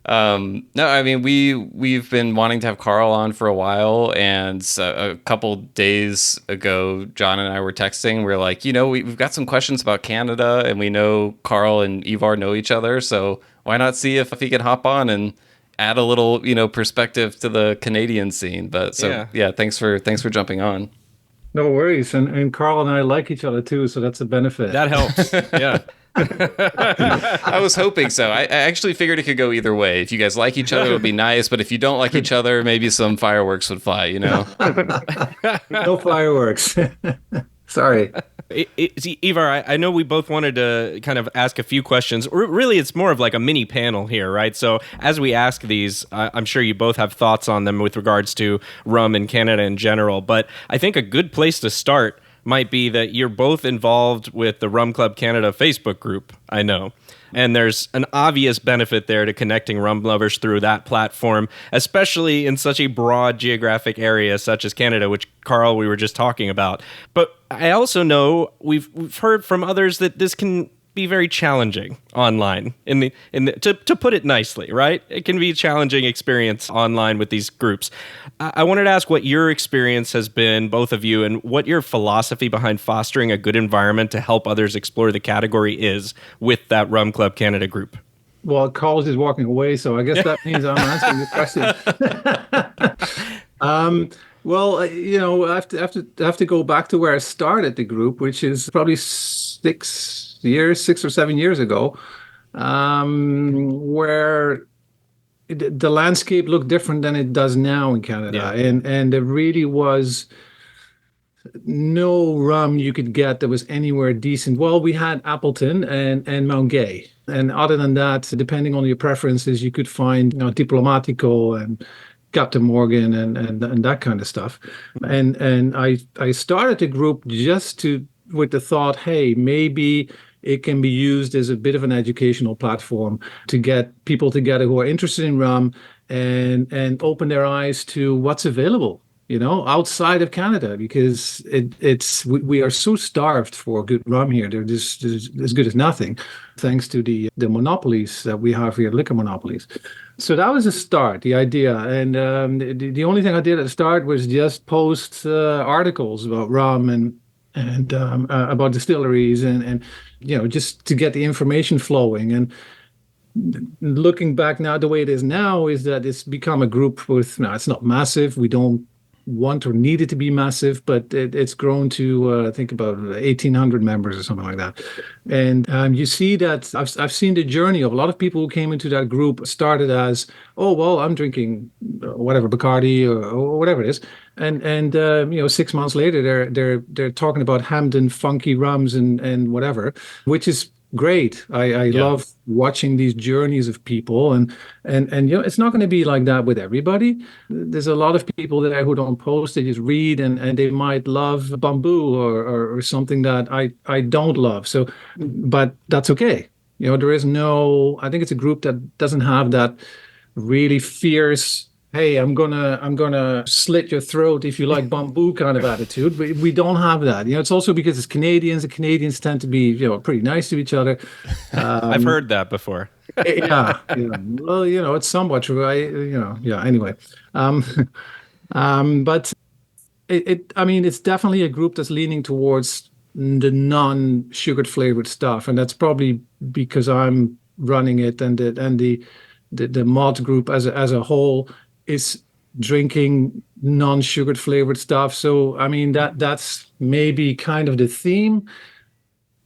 No, I mean, we've been wanting to have Karl on for a while, and a couple days ago, John and I were texting. We're like, we've got some questions about Canada, and we know Karl and Ivar know each other, so why not see if he can hop on and add a little, perspective to the Canadian scene. But thanks for jumping on. No worries. And Karl and I like each other too, so that's a benefit. That helps. Yeah. I was hoping so. I actually figured it could go either way. If you guys like each other, it would be nice. But if you don't like each other, maybe some fireworks would fly, No fireworks. Sorry. Ivar, I know we both wanted to kind of ask a few questions. Really, it's more of like a mini panel here, right? So as we ask these, I'm sure you both have thoughts on them with regards to rum in Canada in general. But I think a good place to start might be that you're both involved with the Rum Club Canada Facebook group, I know. And there's an obvious benefit there to connecting rum lovers through that platform, especially in such a broad geographic area such as Canada, which, Karl, we were just talking about. But I also know we've heard from others that this can be very challenging online to put it nicely, right? It can be a challenging experience online with these groups. I wanted to ask what your experience has been, both of you, and what your philosophy behind fostering a good environment to help others explore the category is with that Rum Club Canada group. Well, Karl is walking away, so I guess that means I'm answering the question. Well, I have to go back to where I started the group, which is probably 6 or 7 years ago, where the landscape looked different than it does now in Canada. Yeah. And there really was no rum you could get that was anywhere decent. Well, we had Appleton and Mount Gay. And other than that, depending on your preferences, you could find Diplomatico and Captain Morgan and that kind of stuff. And I started the group just with the thought, hey, maybe it can be used as a bit of an educational platform to get people together who are interested in rum and open their eyes to what's available, outside of Canada, because we are so starved for good rum here. They're just as good as nothing, thanks to the monopolies that we have here, liquor monopolies. So that was the start, the idea. And the only thing I did at the start was just post articles about rum and about distilleries and just to get the information flowing. And looking back now, the way it is now is that it's become a group with, it's not massive. We don't want or need it to be massive, but it's grown to I think about 1,800 members or something like that. And you see that I've seen the journey of a lot of people who came into that group started as, oh well, I'm drinking whatever Bacardi or whatever it is, and 6 months later they're talking about Hamden funky rums and whatever, which is great. I love watching these journeys of people, and it's not going to be like that with everybody. There's a lot of people there who don't post, they just read, and they might love bamboo or something that I don't love. So, but that's okay. There is I think it's a group that doesn't have that really fierce, hey, I'm gonna slit your throat if you like bamboo kind of attitude. We don't have that. It's also because it's Canadians. The Canadians tend to be, pretty nice to each other. I've heard that before. Yeah. Well, it's somewhat true. Anyway. But it's definitely a group that's leaning towards the non-sugared flavored stuff, and that's probably because I'm running it, and the mod group as a whole is drinking non-sugared flavored stuff. So that's maybe kind of the theme.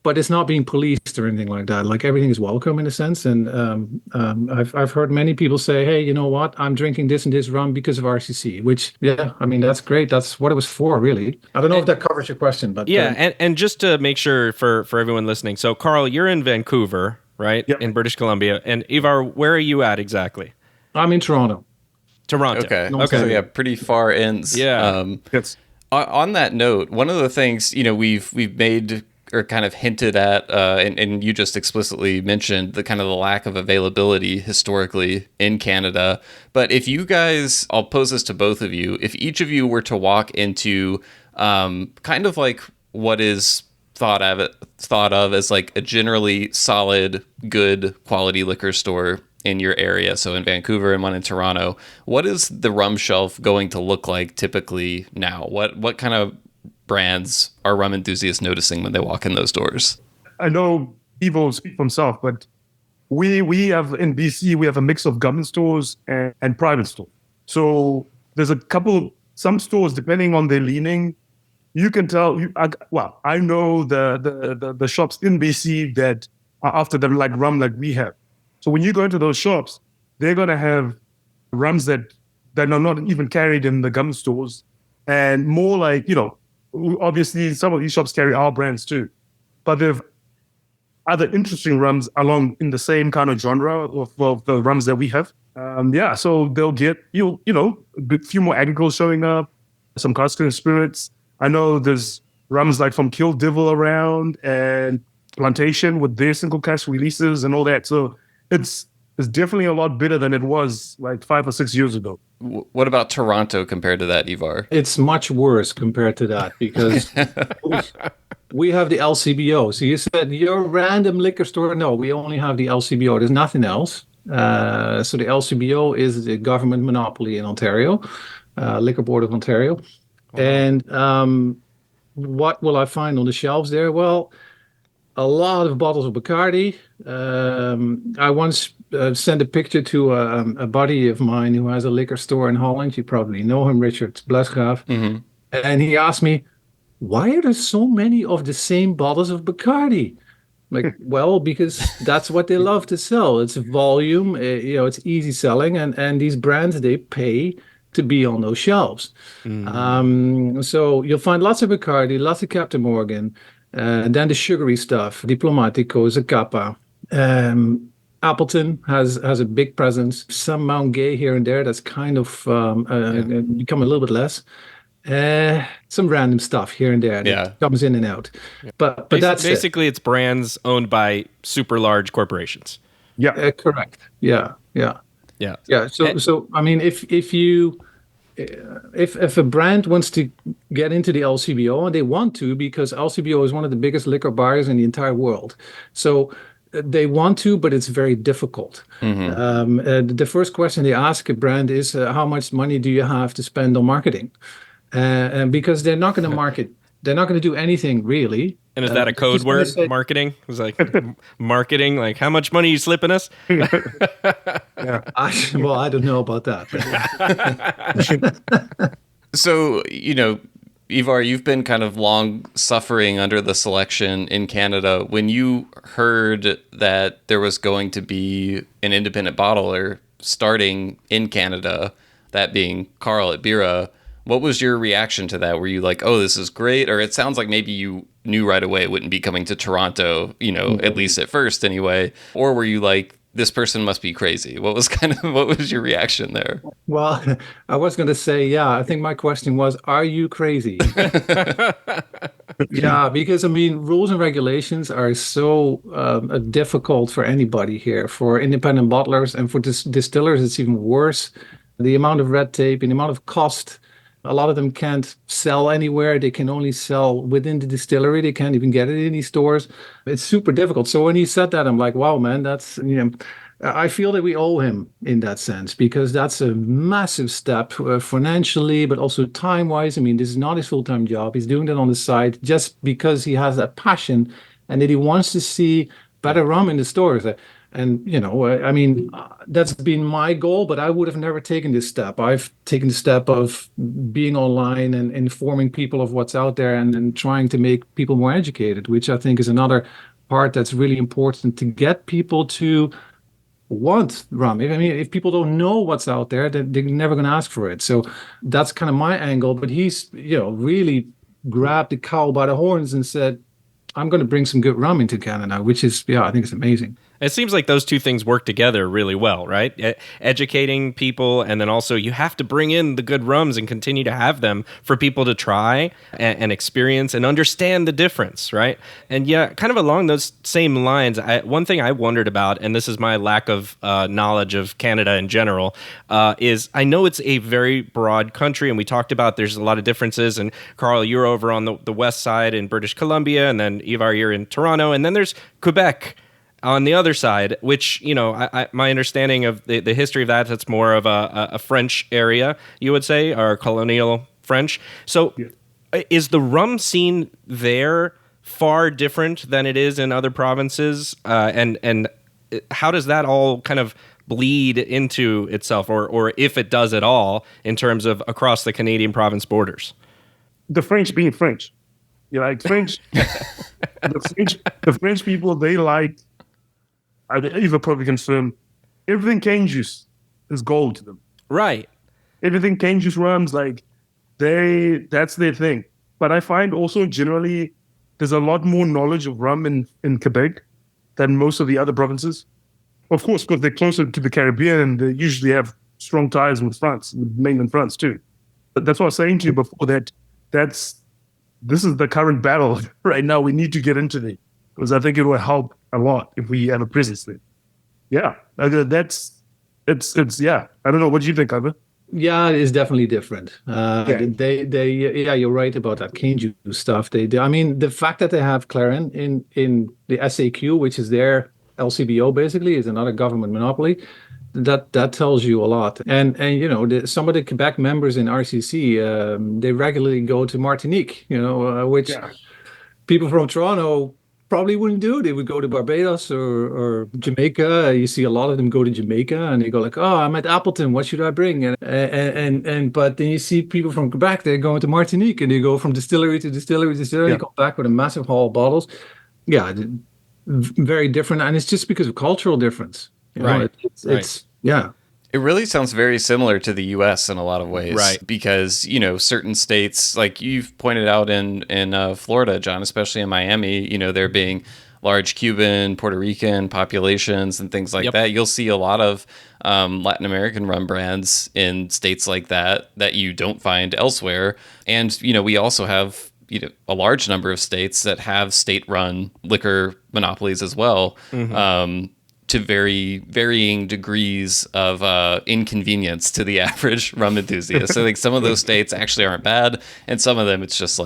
but it's not being policed or anything like that. Like everything is welcome in a sense. And I've heard many people say, hey, you know what? I'm drinking this and this rum because of RCC, which, yeah, I mean, that's great. That's what it was for, really. I don't know if that covers your question, but yeah. And just to make sure for everyone listening. So Karl, you're in Vancouver, right? Yep. In British Columbia. And Ivar, where are you at exactly? I'm in Toronto. Toronto. Okay. Okay. So yeah, pretty far ends. Yeah. Yes. On that note, one of the things, we've made or kind of hinted at, and you just explicitly mentioned the kind of the lack of availability historically in Canada. But if you guys, I'll pose this to both of you, if each of you were to walk into kind of like what is thought of as like a generally solid, good quality liquor store in your area, so in Vancouver and one in Toronto, what is the rum shelf going to look like typically now? What kind of brands are rum enthusiasts noticing when they walk in those doors? I know Ivar will speak for himself, but we have in BC, we have a mix of government stores and private stores. So there's some stores, depending on their leaning, you can tell. I know the shops in BC that are after them like rum like we have. So when you go into those shops, they're going to have rums that are not even carried in the gum stores, and more like, obviously some of these shops carry our brands too, but they've other interesting rums along in the same kind of genre of the rums that we have. So they'll get, a few more agricoles showing up, some Cascade spirits. I know there's rums like from Kill Devil around and Plantation with their single cask releases and all that. So it's definitely a lot better than it was like 5 or 6 years ago. What about Toronto compared to that, Ivar? It's much worse compared to that because we have the LCBO. So you said your random liquor store. No, we only have the LCBO. There's nothing else. So the LCBO is the government monopoly in Ontario, Liquor Board of Ontario. Wow. And what will I find on the shelves there? Well, a lot of bottles of Bacardi. I once sent a picture to a buddy of mine who has a liquor store in Holland. You probably know him, Richard Blesgraaf. Mm-hmm. And he asked me, why are there so many of the same bottles of Bacardi? Like, well, because that's what they love to sell. It's volume, it's easy selling. And these brands, they pay to be on those shelves. Mm. So you'll find lots of Bacardi, lots of Captain Morgan, and then the sugary stuff, Diplomatico, Zacapa. Appleton has a big presence. Some Mount Gay here and there. That's kind of become a little bit less. Some random stuff here and there that comes in and out. Yeah. But that's basically it's brands owned by super large corporations. Yeah, correct. Yeah. So I mean, if a brand wants to get into the LCBO, and they want to, because LCBO is one of the biggest liquor buyers in the entire world, so they want to, but it's very difficult. Mm-hmm. The first question they ask a brand is, how much money do you have to spend on marketing? And because they're not going to market, they're not going to do anything really. And is that a code word? Marketing? It's like marketing. Like, how much money are you slipping us? Yeah. I don't know about that. So, Ivar, you've been kind of long suffering under the selection in Canada. When you heard that there was going to be an independent bottler starting in Canada, that being Karl at Bira, what was your reaction to that? Were you like, oh, this is great? Or it sounds like maybe you knew right away it wouldn't be coming to Toronto, at least at first anyway. Or were you like, this person must be crazy? What was your reaction there? Well, I was going to say, I think my question was, are you crazy? Yeah, because rules and regulations are so difficult for anybody here. For independent bottlers and for distillers, it's even worse. The amount of red tape and the amount of cost. A lot of them can't sell anywhere. They can only sell within the distillery. They can't even get it in these stores. It's super difficult. So when he said that, I'm like, wow, man, that's, I feel that we owe him in that sense, because that's a massive step financially, but also time-wise. This is not his full-time job. He's doing that on the side just because he has that passion and that he wants to see better rum in the stores. And, I mean, that's been my goal, but I would have never taken this step. I've taken the step of being online and informing people of what's out there and trying to make people more educated, which I think is another part that's really important to get people to want rum. I mean, if people don't know what's out there, then they're never going to ask for it. So that's kind of my angle. But he's, really grabbed the cow by the horns and said, I'm going to bring some good rum into Canada, which is, I think it's amazing. It seems like those two things work together really well, right? Educating people, and then also you have to bring in the good rums and continue to have them for people to try and experience and understand the difference, right? And yeah, kind of along those same lines, one thing I wondered about, and this is my lack of knowledge of Canada in general, is I know it's a very broad country, and we talked about there's a lot of differences. And Karl, you're over on the west side in British Columbia, and then Ivar, you're in Toronto, and then there's Quebec on the other side, which, my understanding of the history of that's more of a French area, you would say, or colonial French. So is the rum scene there far different than it is in other provinces? And how does that all kind of bleed into itself, or if it does at all, in terms of across the Canadian province borders? The French being French. French, the French people, they like, Eva probably confirm, everything cane juice is gold to them. Right. Everything cane juice rums, that's their thing. But I find also generally there's a lot more knowledge of rum in Quebec than most of the other provinces. Of course, because they're closer to the Caribbean and they usually have strong ties with France, with mainland France too. But that's what I was saying to you before, this is the current battle right now. We need to get into it because I think it will help a lot if we have a presence there. Yeah, it's yeah. I don't know. What do you think, Ivar? Yeah, it is definitely different. Yeah, you're right about that cane juice stuff. I mean, the fact that they have Clarin in the SAQ, which is their LCBO, basically, is another government monopoly. That tells you a lot. And some of the Quebec members in RCC, they regularly go to Martinique. Which people from Toronto probably wouldn't do. They would go to Barbados or Jamaica. You see a lot of them go to Jamaica and they go like, "Oh, I'm at Appleton. What should I bring?" And but then you see people from Quebec, they're going to Martinique and they go from distillery to distillery to distillery. They come back with a massive haul of bottles. Yeah, very different, and it's just because of cultural difference. Right. It's yeah. It really sounds very similar to the U.S. in a lot of ways, right? Because certain states, like you've pointed out in Florida, John, especially in Miami, there being large Cuban, Puerto Rican populations and things like that. You'll see a lot of Latin American rum brands in states like that you don't find elsewhere. And we also have a large number of states that have state-run liquor monopolies as well. Mm-hmm. To varying degrees of inconvenience to the average rum enthusiast. So some of those states actually aren't bad, and some of them it's just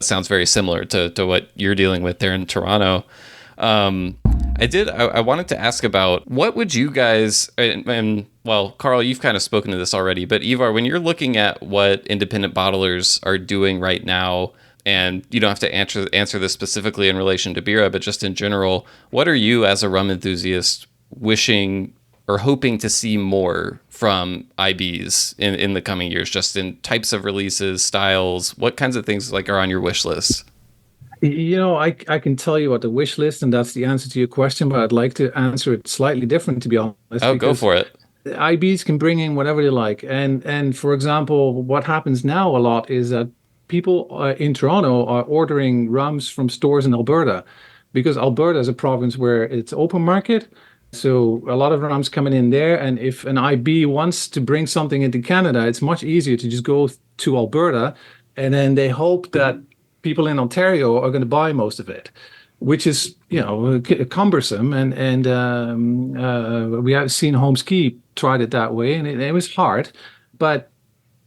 sounds very similar to what you're dealing with there in Toronto. I wanted to ask about what would you guys, and well, Karl, you've kind of spoken to this already, but Ivar, when you're looking at what independent bottlers are doing right now, and you don't have to answer this specifically in relation to Bira, but just in general, what are you as a rum enthusiast wishing or hoping to see more from IBs in the coming years, just in types of releases, styles? What kinds of things are on your wish list? I can tell you what the wish list, and that's the answer to your question, but I'd like to answer it slightly different, to be honest. Oh, go for it. IBs can bring in whatever they like. And for example, what happens now a lot is that people in Toronto are ordering rums from stores in Alberta because Alberta is a province where it's open market. So a lot of rums coming in there. And if an IB wants to bring something into Canada, it's much easier to just go to Alberta. And then they hope that people in Ontario are going to buy most of it, which is, cumbersome. And we have seen Home Ski tried it that way, and it was hard. But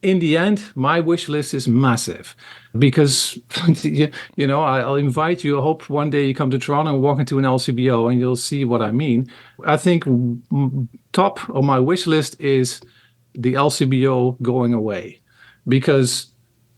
in the end, my wish list is massive because, I'll invite you. I hope one day you come to Toronto and walk into an LCBO and you'll see what I mean. I think top of my wish list is the LCBO going away because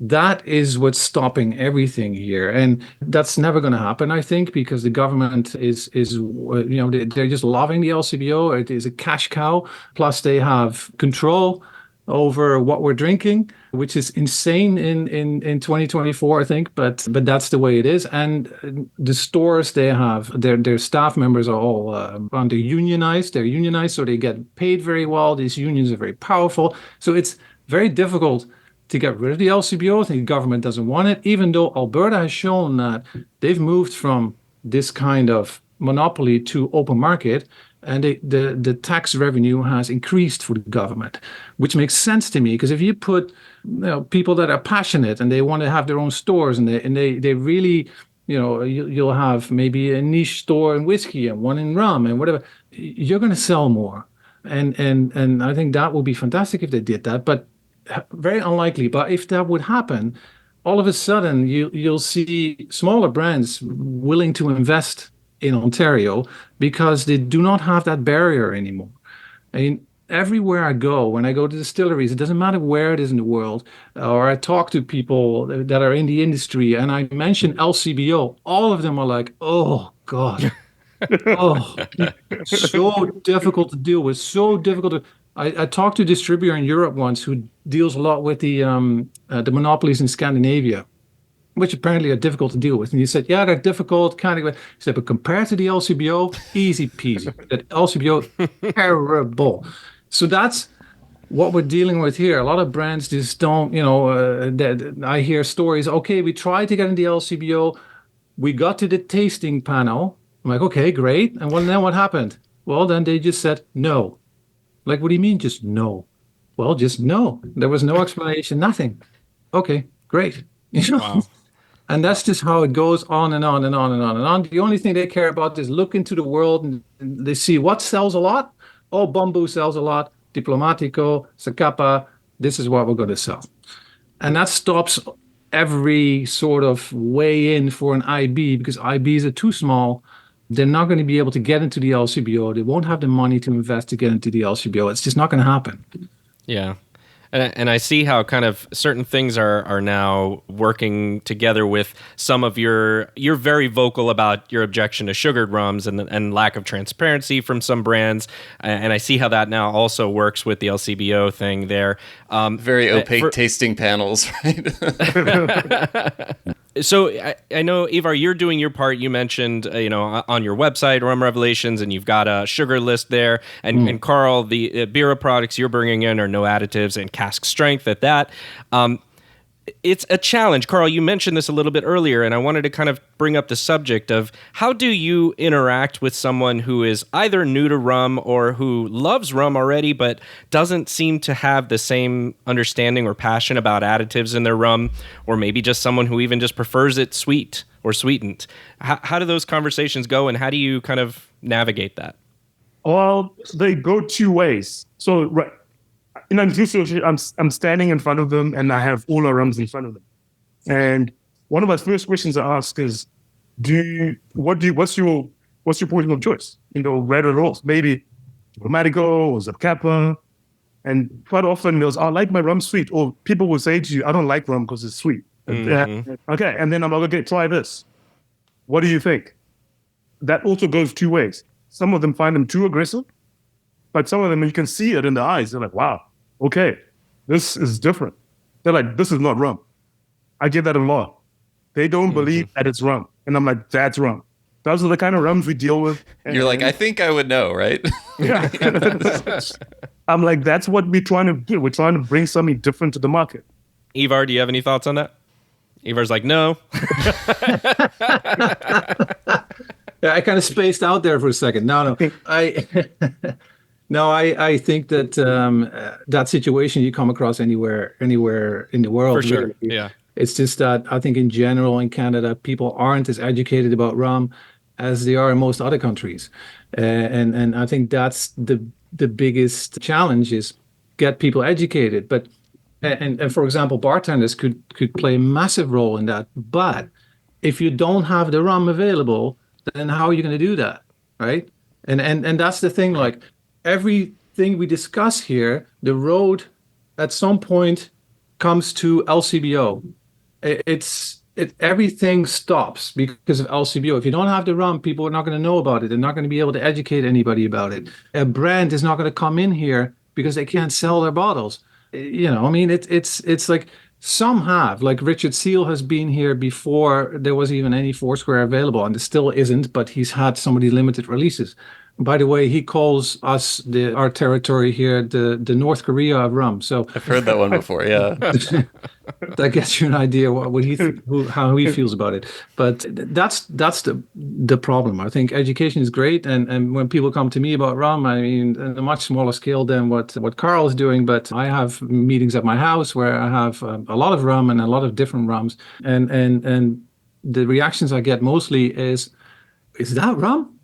That is what's stopping everything here, and that's never going to happen, I think, because the government is they're just loving the LCBO. It is a cash cow. Plus, they have control over what we're drinking, which is insane in 2024, I think. But that's the way it is. And the stores, they have their staff members are all they're unionized. They're unionized, so they get paid very well. These unions are very powerful, so it's very difficult to get rid of the LCBO. I think the government doesn't want it, even though Alberta has shown that they've moved from this kind of monopoly to open market, and the tax revenue has increased for the government, which makes sense to me, because if you put people that are passionate and they want to have their own stores, and they really, you'll have maybe a niche store in whiskey and one in rum and whatever, you're going to sell more. And I think that would be fantastic if they did that, but very unlikely. But if that would happen, all of a sudden you'll see smaller brands willing to invest in Ontario because they do not have that barrier anymore. I mean, everywhere I go, when I go to distilleries, it doesn't matter where it is in the world, or I talk to people that are in the industry and I mention LCBO, all of them are like, oh God. Oh, so difficult to deal with. So difficult to. I talked to a distributor in Europe once who deals a lot with the monopolies in Scandinavia, which apparently are difficult to deal with. And he said, "Yeah, they're difficult." Kind of. He said, "But compared to the LCBO, easy peasy. That LCBO, terrible." So that's what we're dealing with here. A lot of brands just don't. I hear stories. Okay, we tried to get in the LCBO. We got to the tasting panel. I'm like, okay, great. And then what happened? Well, then they just said no. Like, what do you mean just no? Well, just no. There was no explanation, nothing. Okay, great. Wow. And that's just how it goes on and on and on and on and on. The only thing they care about is look into the world and they see what sells a lot. Oh, bamboo sells a lot. Diplomatico, Zacapa, this is what we're going to sell. And that stops every sort of way in for an IB, because IBs are too small. They're not going to be able to get into the LCBO. They won't have the money to invest to get into the LCBO. It's just not going to happen. Yeah. And I see how kind of certain things are now working together with some of you're very vocal about your objection to sugared rums and lack of transparency from some brands. And I see how that now also works with the LCBO thing there. Very opaque tasting panels, right? So I know, Ivar, you're doing your part. You mentioned, on your website, Rum Revelations, and you've got a sugar list there. And Karl, the Bira products you're bringing in are no additives and cask strength at that. It's a challenge. Karl, you mentioned this a little bit earlier, and I wanted to kind of bring up the subject of how do you interact with someone who is either new to rum or who loves rum already but doesn't seem to have the same understanding or passion about additives in their rum, or maybe just someone who even just prefers it sweet or sweetened. How do those conversations go, and how do you kind of navigate that? Well, they go two ways. So, right. In an institution, I'm standing in front of them and I have all our rums in front of them. And one of my first questions I ask is, what's your portion of choice? Red or rose? Maybe Diplomatico or Zacapa. And quite often I like my rum sweet. Or people will say to you, I don't like rum because it's sweet. Mm-hmm. Okay, and then I'm like, okay, try this. What do you think? That also goes two ways. Some of them find them too aggressive, but some of them, you can see it in the eyes. They're like, wow, okay, this is different. They're like, this is not rum. I get that a lot. They don't believe that it's rum. And I'm like, that's rum. Those are the kind of rums we deal with. You're like, I think I would know, right? Yeah. I'm like, that's what we're trying to do. We're trying to bring something different to the market. Ivar, do you have any thoughts on that? Ivar's like, no. Yeah, I kind of spaced out there for a second. No, I think that that situation you come across anywhere in the world. For sure, really. Yeah. It's just that I think in general in Canada, people aren't as educated about rum as they are in most other countries. And I think that's the biggest challenge is get people educated. But and for example, bartenders could play a massive role in that. But if you don't have the rum available, then how are you going to do that, right? And that's the thing, like everything we discuss here, the road at some point comes to LCBO, everything stops because of LCBO. If you don't have the rum, people are not going to know about it. They're not going to be able to educate anybody about it. A brand is not going to come in here because they can't sell their bottles. I mean, it's like some have, like Richard Seal has been here before there was even any Foursquare available, and there still isn't, but he's had some of the limited releases. By the way, he calls us our territory here the North Korea of rum. So I've heard that one before. Yeah, that gets you an idea how he feels about it. But that's the problem. I think education is great, and when people come to me about rum, I mean, on a much smaller scale than what Karl is doing. But I have meetings at my house where I have a lot of rum and a lot of different rums, and the reactions I get mostly is that rum?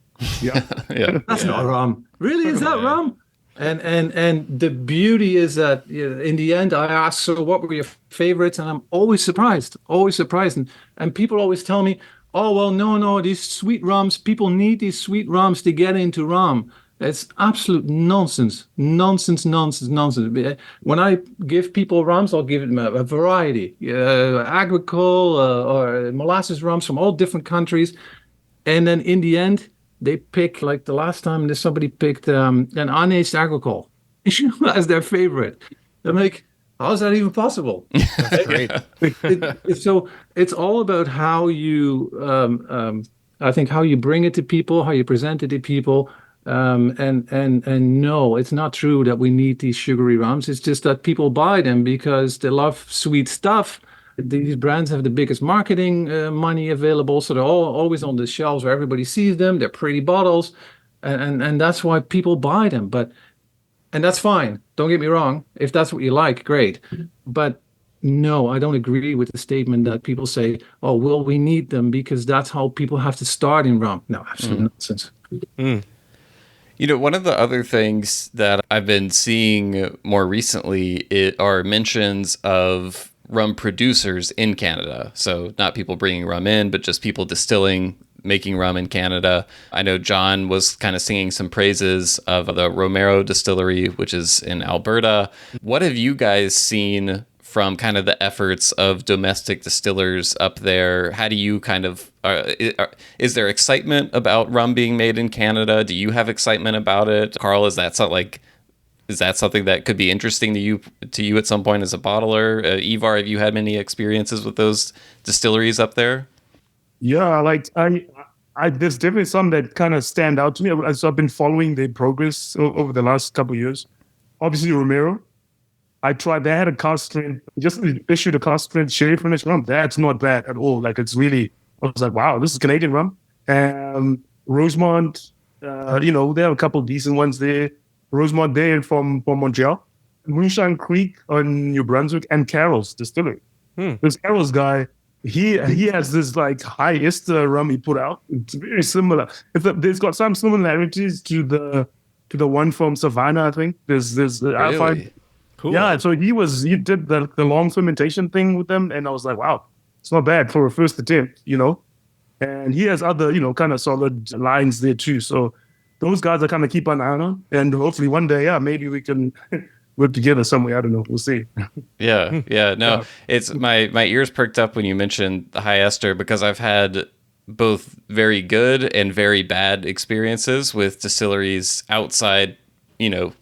Yeah, yeah. That's not rum. Really, is that rum? And the beauty is that in the end, I ask, so what were your favorites? And I'm always surprised. And people always tell me, oh, well, no, these sweet rums, people need these sweet rums to get into rum. It's absolute nonsense. Nonsense. When I give people rums, I'll give them a variety, agricole or molasses rums from all different countries. And then in the end, they pick, like the last time somebody picked an unaged agricole as their favorite. I'm like, how is that even possible? That's great. So it's all about how you, I think, how you bring it to people, how you present it to people. And no, it's not true that we need these sugary rums. It's just that people buy them because they love sweet stuff. These brands have the biggest marketing money available, so they're always on the shelves where everybody sees them. They're pretty bottles, and that's why people buy them. And that's fine. Don't get me wrong. If that's what you like, great. But no, I don't agree with the statement that people say, "Oh, well, we need them because that's how people have to start in rum." No, absolute nonsense. One of the other things that I've been seeing more recently are mentions of rum producers in Canada. So not people bringing rum in, but just people distilling, making rum in Canada. I know John was kind of singing some praises of the Romero distillery, which is in Alberta. What have you guys seen from kind of the efforts of domestic distillers up there? How do you kind of, is there excitement about rum being made in Canada? Do you have excitement about it? Karl, is that something that could be interesting to you at some point as a bottler? Ivar, have you had many experiences with those distilleries up there? Yeah, like there's definitely some that kind of stand out to me. So I've been following their progress over the last couple of years. Obviously, Romero. I tried. They had a cask strength, just issued a cask strength sherry finished rum. That's not bad at all. Like it's really. I was like, wow, this is Canadian rum. Rosemont. They have a couple of decent ones there. Rosemont there from Montreal, Moonshine Creek on New Brunswick, and Karl's distillery. This Karl's guy, he has this like high ester rum he put out. It's very similar. There's got some similarities to the one from Savannah, I think. There's really? I find, cool. Yeah. So he did the long fermentation thing with them, and I was like, wow, it's not bad for a first attempt, And he has other kind of solid lines there too. So those guys I kind of keep an eye on, and hopefully one day, maybe we can work together somewhere. I don't know. We'll see. Yeah. No, it's my ears perked up when you mentioned the high ester, because I've had both very good and very bad experiences with distilleries outside,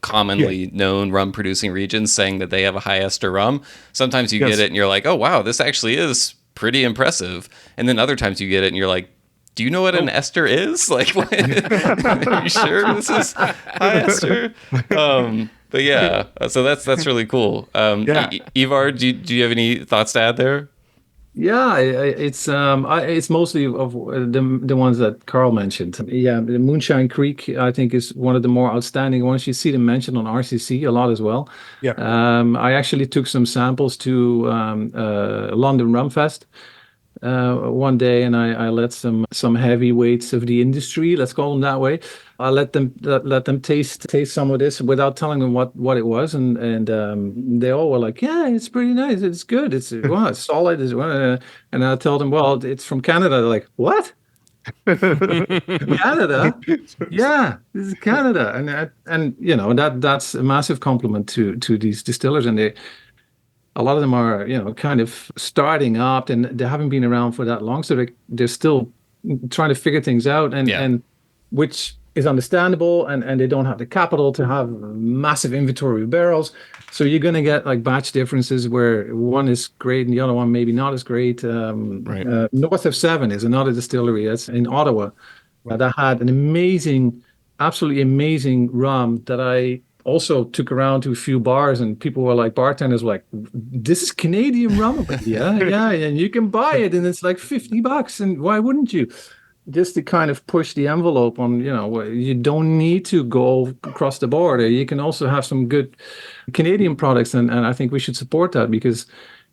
commonly known rum producing regions saying that they have a high ester rum. Sometimes you get it and you're like, oh, wow, this actually is pretty impressive. And then other times you get it and you're like, do you know what an ester is? Like, what? Are you sure this is high ester? But yeah, so that's really cool. Ivar, do you have any thoughts to add there? Yeah, it's mostly of the ones that Karl mentioned. Yeah, the Moonshine Creek, I think, is one of the more outstanding ones. You see them mentioned on RCC a lot as well. Yeah. I actually took some samples to London Rum Fest one day, and I let some heavyweights of the industry, let's call them that way. I let them taste some of this without telling them what it was, and they all were like, yeah, it's pretty nice, it's good, it's solid, and I told them, well, it's from Canada. They're like, what? Canada? Yeah, this is Canada, and that's a massive compliment to these distillers, and a lot of them are, kind of starting up and they haven't been around for that long. So they're still trying to figure things out and which is understandable. And they don't have the capital to have massive inventory of barrels. So you're going to get like batch differences where one is great and the other one maybe not as great. North of Seven is another distillery that's in Ottawa that had an absolutely amazing rum that I also took around to a few bars, and people were like, bartenders were like, this is Canadian rum. But yeah, and you can buy it and it's like $50, and why wouldn't you? Just to kind of push the envelope on, you don't need to go across the border. You can also have some good Canadian products, and I think we should support that, because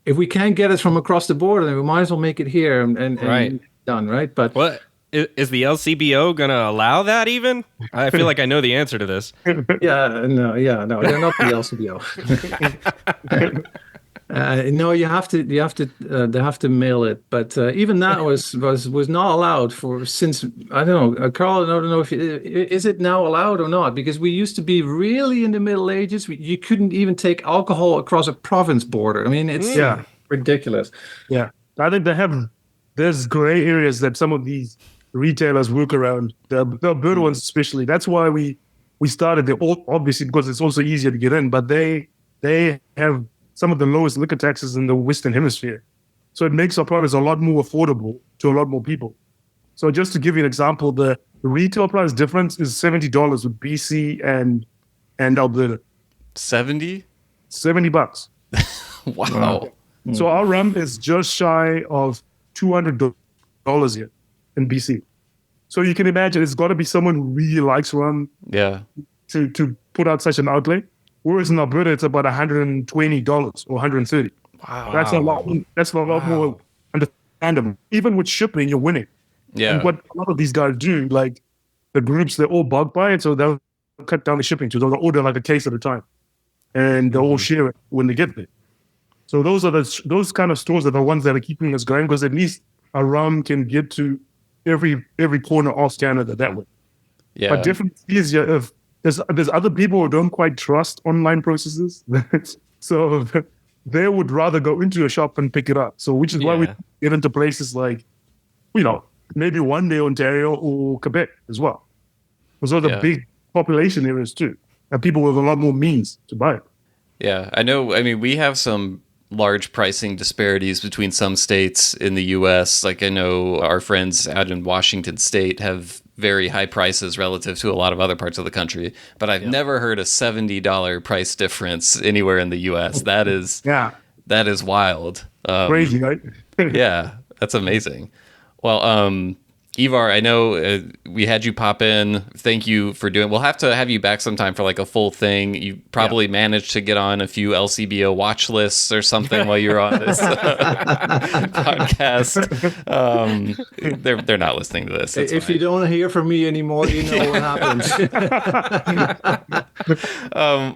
if we can't get it from across the border, then we might as well make it here and done, right? But what is the LCBO going to allow that even? I feel like I know the answer to this. No, they're not the LCBO. No, they have to mail it, but even that was not allowed since I don't know, Karl. I don't know if is it now allowed or not, because we used to be really in the Middle Ages. You couldn't even take alcohol across a province border. I mean, it's ridiculous. Yeah, I think there's gray areas that some of these retailers work around. The Alberta ones especially. That's why we started there, obviously, because it's also easier to get in. But they have some of the lowest liquor taxes in the Western Hemisphere. So it makes our products a lot more affordable to a lot more people. So just to give you an example, the retail price difference is $70 with BC and Alberta. 70? $70. Wow. So our rum is just shy of $200 here in BC. So you can imagine it's got to be someone who really likes rum to put out such an outlay. Whereas in Alberta, it's about $120 or $130. Wow. That's a lot more understandable. Even with shipping, you're winning. Yeah. And what a lot of these guys do, like the groups, they're all bulk buy it, so they'll cut down the shipping. So they'll order like a case at a time. And they'll all share it when they get there. So those kind of stores are the ones that are keeping us going, because at least a rum can get to every corner of Canada that way. Yeah. But definitely it's easier if there's other people who don't quite trust online processes. So they would rather go into a shop and pick it up. So which is why we get into places like, maybe one day Ontario or Quebec as well. Those are the big population areas too. And people with a lot more means to buy it. Yeah, I know. I mean, we have some large pricing disparities between some states in the U.S. Like I know our friends out in Washington State have very high prices relative to a lot of other parts of the country, but I've never heard a $70 price difference anywhere in the U.S. That is wild. Crazy, right? Yeah, that's amazing. Well, Ivar, I know we had you pop in. Thank you for doing. We'll have to have you back sometime for like a full thing. You probably managed to get on a few LCBO watch lists or something while you're on this podcast. They're not listening to this. If you don't hear from me anymore, you know what happens.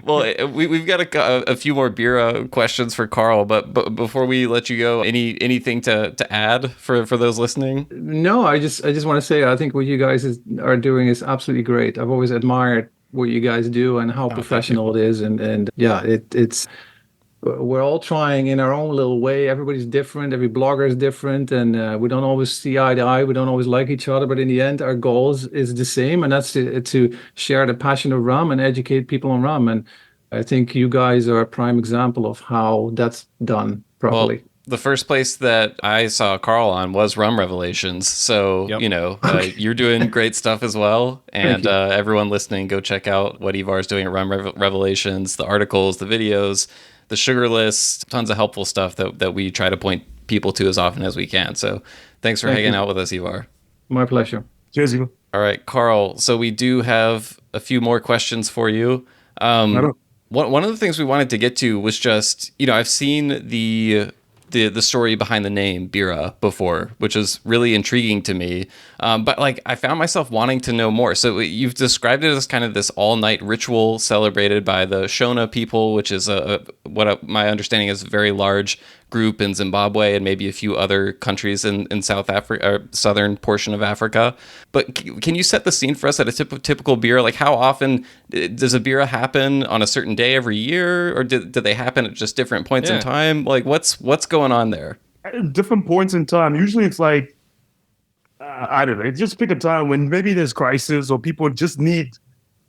Well, we've got a few more Bira questions for Karl, but before we let you go, anything to add for those listening? No, I just want to say I think what you guys are doing is absolutely great. I've always admired what you guys do and how professional it is, and it's we're all trying in our own little way. Everybody's different. Every blogger is different, and we don't always see eye to eye. We don't always like each other, but in the end, our goal is the same, and that's to share the passion of rum and educate people on rum. And I think you guys are a prime example of how that's done properly. Well, the first place that I saw Karl on was Rum Revelations. So, you're doing great stuff as well. And everyone listening, go check out what Ivar is doing at Rum Revelations, the articles, the videos, the sugar list, tons of helpful stuff that we try to point people to as often as we can. So thanks for hanging out with us, Ivar. My pleasure. Cheers, Ivar. All right, Karl. So we do have a few more questions for you. One of the things we wanted to get to was just, I've seen the story behind the name Bira before, which is really intriguing to me. But I found myself wanting to know more. So you've described it as kind of this all-night ritual celebrated by the Shona people, which is my understanding is a very large group in Zimbabwe and maybe a few other countries in South Africa, or southern portion of Africa. But can you set the scene for us at a typical Bira? Like, how often does a Bira happen on a certain day every year, or do they happen at just different points in time? Like, what's going on there? At different points in time. Usually it's like, I don't know, just pick a time when maybe there's crisis or people just need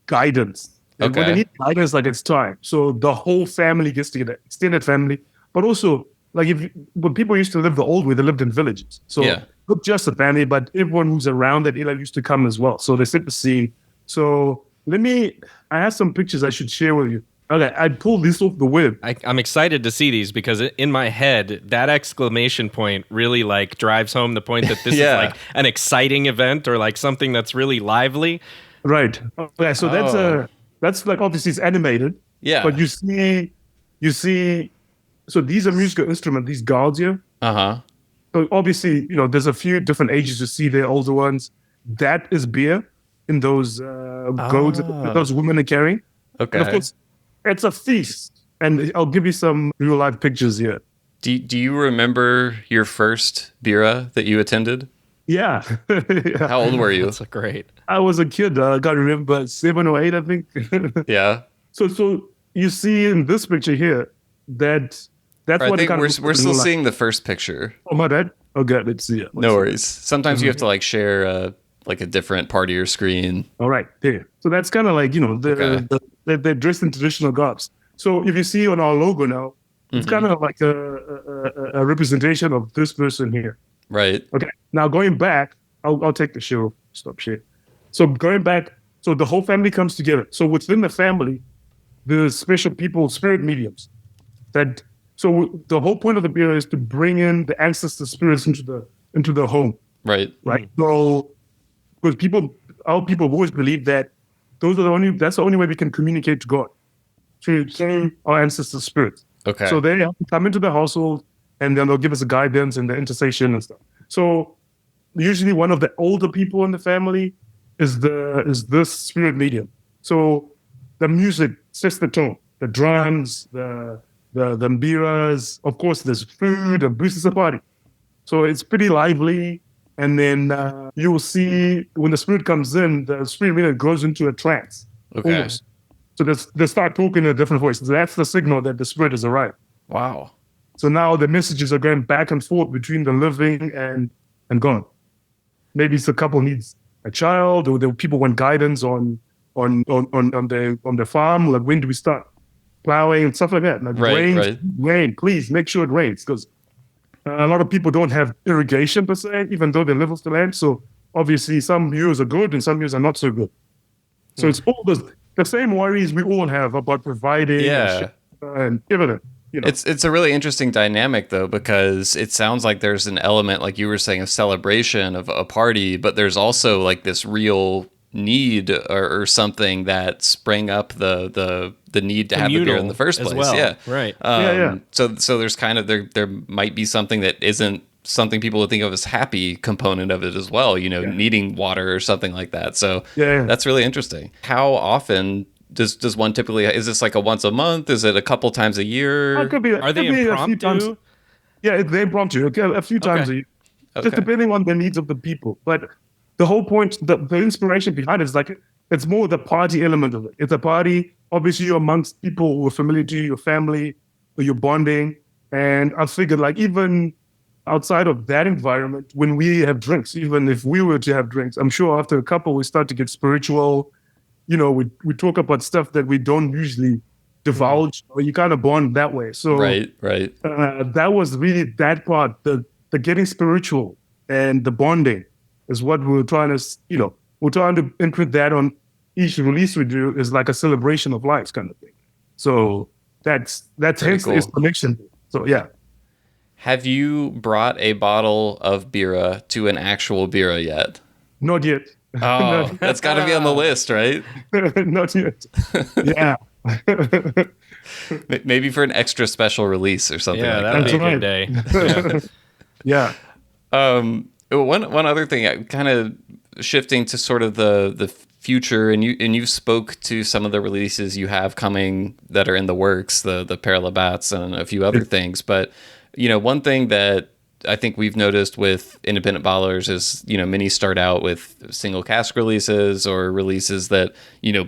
guidance. And when they need guidance, like, it's time. So the whole family gets together, extended family. But also, like, when people used to live the old way, they lived in villages. So not just the family, but everyone who's around that area used to come as well. So they set the scene. So I have some pictures I should share with you. Okay, I pulled this off the web. I'm excited to see these because in my head, that exclamation point really like drives home the point that this is like an exciting event or like something that's really lively. Right. Okay, so that's like, obviously it's animated. Yeah. But you see, so these are musical instruments, these guards here. Uh-huh. So obviously, there's a few different ages you see there, older ones. That is beer in those goats that those women are carrying. Okay. And of course, it's a feast. And I'll give you some real life pictures here. Do you remember your first Bira that you attended? Yeah. How old were you? That's great. I was a kid. I can't remember, 7 or 8, I think. Yeah. So you see in this picture here that's what I think we're still seeing the first picture. Oh, my bad. Okay, let's see it. No worries. Sometimes you have to like share like a different part of your screen. All right, there. So that's kind of like, they're dressed in traditional garbs. So if you see on our logo now, it's kind of like a representation of this person here. Right. Okay. Now going back, I'll take the show. Stop shit. So going back, so the whole family comes together. So within the family, there's special people, spirit mediums. So the whole point of the beer is to bring in the ancestor spirits into the home. Right. Right. So because our people have always believed that that's the only way we can communicate to God, through our ancestor spirits. Okay. So they have to come into the household and then they'll give us a guidance and the intercession and stuff. So usually one of the older people in the family is this spirit medium. So the music sets the tone. The drums, the biras, of course there's food and boosts the party. So it's pretty lively. And then you will see when the spirit comes in, the spirit medium goes into a trance. Okay. Almost. So they start talking in a different voice. So that's the signal that the spirit has arrived. Wow. So now the messages are going back and forth between the living and gone. Maybe the couple needs a child, or the people want guidance on the farm. Like, when do we start plowing and stuff like that? Like, rain, please make sure it rains, because a lot of people don't have irrigation per se, even though they live off the land. So obviously some years are good and some years are not so good. So it's all the same worries we all have about providing and everything. It's a really interesting dynamic, though, because it sounds like there's an element, like you were saying, of celebration, of a party, but there's also like this real need or something that sprang up the need to have the beer in the first place. Well. Yeah, right. So there's kind of there might be something that isn't something people would think of as happy component of it as well. Needing water or something like that. So that's really interesting. How often does one typically? Is this like a once a month? Is it a couple times a year? Are they impromptu? Yeah, they impromptu. Okay, a few times a year, just depending on the needs of the people. But the whole point, the inspiration behind it is like, it's more the party element of it. It's a party. Obviously, you're amongst people who are familiar to you, your family, or you're bonding. And I figured, like, even outside of that environment, when we have drinks, even if we were to have drinks, I'm sure after a couple, we start to get spiritual. We talk about stuff that we don't usually divulge, or you kind of bond that way. So right. That was really that part, the getting spiritual and the bonding is what we were trying to, we're trying to include that on each release we do, is like a celebration of life kind of thing. So that's hence cool. the connection. So yeah. Have you brought a bottle of Bira to an actual Bira yet? Not yet. Oh, that's got to be on the list, right? Not yet. Yeah. Maybe for an extra special release or something like that. That'd be a good day. Yeah. One other thing, kind of shifting to sort of the future, and you spoke to some of the releases you have coming that are in the works, the Paralabats and a few other things, but One thing that I think we've noticed with independent bottlers is, many start out with single cask releases or releases that,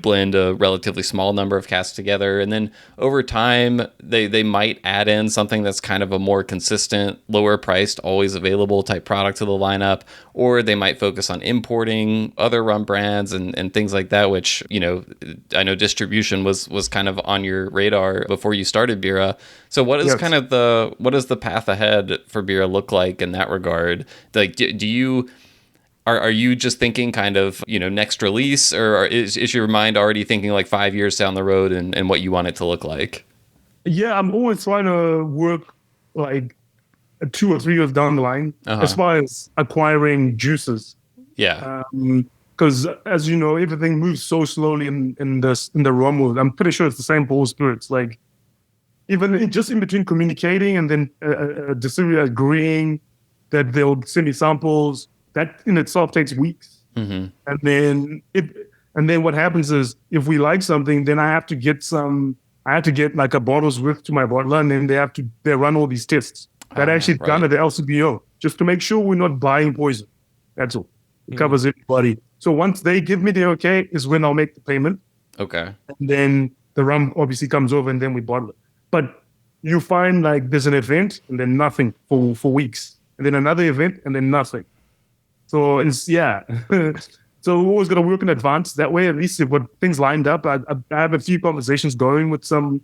blend a relatively small number of casks together. And then over time, they might add in something that's kind of a more consistent, lower priced, always available type product to the lineup. Or they might focus on importing other rum brands and things like that, which, I know distribution was kind of on your radar before you started Bira. So what is what does the path ahead for Bira look like in that regard? Like, are you just thinking kind of, next release, or is your mind already thinking like 5 years down the road and what you want it to look like? Yeah, I'm always trying to work like 2 or 3 years down the line as far as acquiring juices. Yeah. Because as you know, everything moves so slowly in the rum world. I'm pretty sure it's the same for all spirits. Like, even just in between communicating and then a distillery agreeing that they'll send me samples, that in itself takes weeks. Mm-hmm. And then what happens is, if we like something, then I have to get like a bottle's worth to my bottler, and then they run all these tests that actually done at the LCBO, just to make sure we're not buying poison. That's all. It covers everybody. So once they give me the okay is when I'll make the payment. Okay. And then the rum obviously comes over, and then we bottle it. But you find like there's an event and then nothing for weeks, and then another event and then nothing. So it's So we're always going to work in advance. That way, at least if what things lined up, I have a few conversations going with some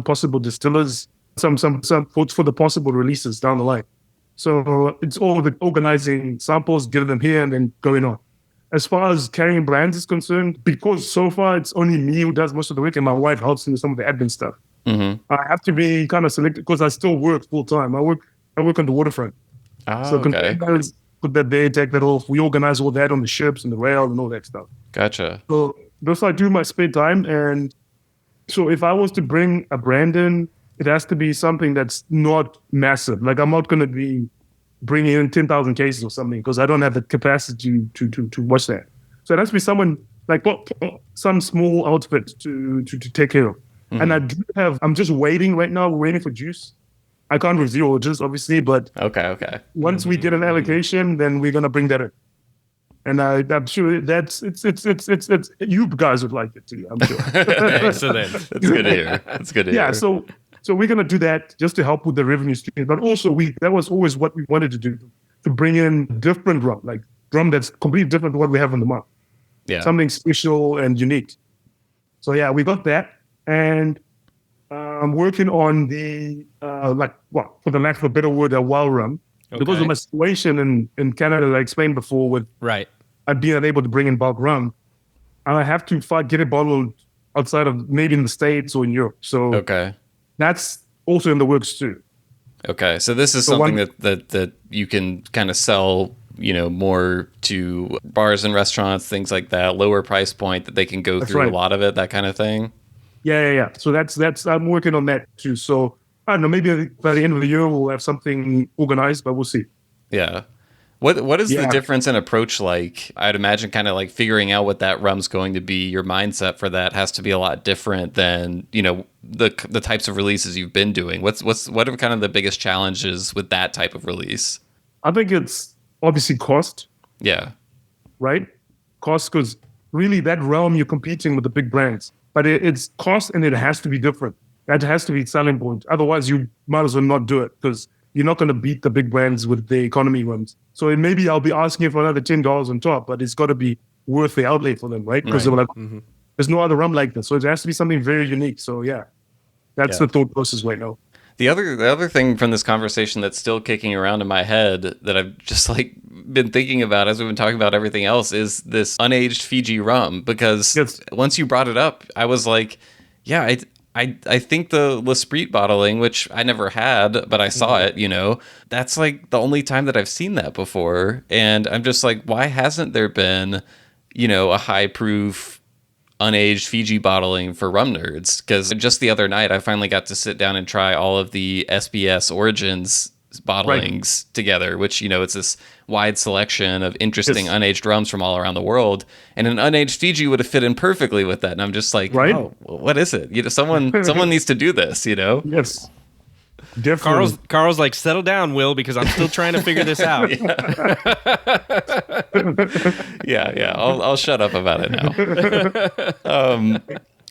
possible distillers, some for the possible releases down the line. So it's all the organizing samples, getting them here, and then going on. As far as carrying brands is concerned, because so far it's only me who does most of the work, and my wife helps in some of the admin stuff. Mm-hmm. I have to be kind of selective because I still work full time. I work on the waterfront. So containers, put that there, take that off. We organize all that on the ships and the rail and all that stuff. Gotcha. So those I do in my spare time. And so if I was to bring a brand in, it has to be something that's not massive. Like, I'm not going to be bringing in 10,000 cases or something, because I don't have the capacity to watch that. So it has to be someone like some small outfit to take care of. Mm-hmm. And I'm just waiting right now. We're waiting for juice. I can't reveal orders, obviously, but okay. Once we get an allocation, then we're gonna bring that in. And I'm sure it's you guys would like it too. I'm sure. Excellent. That's good to hear. That's good to hear. Yeah. So we're gonna do that just to help with the revenue stream, but also that was always what we wanted to do, to bring in different rum, like rum that's completely different to what we have in the market. Yeah. Something special and unique. So yeah, we got that. And I'm working on the, for the lack of a better word, a wild rum. Okay. Because of my situation in Canada, I explained before, with I'd be unable to bring in bulk rum, I have to get it bottled outside of, maybe in the States or in Europe. So that's also in the works too. Okay, so this is something that you can kind of sell, more to bars and restaurants, things like that, lower price point that they can go through a lot of it, that kind of thing. Yeah. So that's I'm working on that too. So I don't know, maybe by the end of the year we'll have something organized, but we'll see. Yeah. What is the difference in approach like? I'd imagine kind of like figuring out what that rum's going to be. Your mindset for that has to be a lot different than, the types of releases you've been doing. What are kind of the biggest challenges with that type of release? I think it's obviously cost. Yeah. Right? Cost, because really that realm you're competing with the big brands. But it's cost, and it has to be different. That has to be selling point. Otherwise, you might as well not do it, because you're not going to beat the big brands with the economy rums. So maybe I'll be asking for another $10 on top, but it's got to be worth the outlay for them, right? Because they're like, there's no other rum like this. So it has to be something very unique. So that's the thought process right now. The other thing from this conversation that's still kicking around in my head that I've just been thinking about as we've been talking about everything else is this unaged Fiji rum, because once you brought it up, I was like, I think the L'Esprit bottling, which I never had, but I saw it, that's like the only time that I've seen that before. And I'm just like, why hasn't there been, a high proof unaged Fiji bottling for rum nerds? Because just the other night I finally got to sit down and try all of the SBS Origins bottlings together, which it's this wide selection of interesting unaged rums from all around the world, and an unaged Fiji would have fit in perfectly with that. And I'm just like, oh, what is it? Someone needs to do this. Yes. Definitely. Carl's like, settle down, Will, because I'm still trying to figure this out. Yeah. I'll shut up about it now.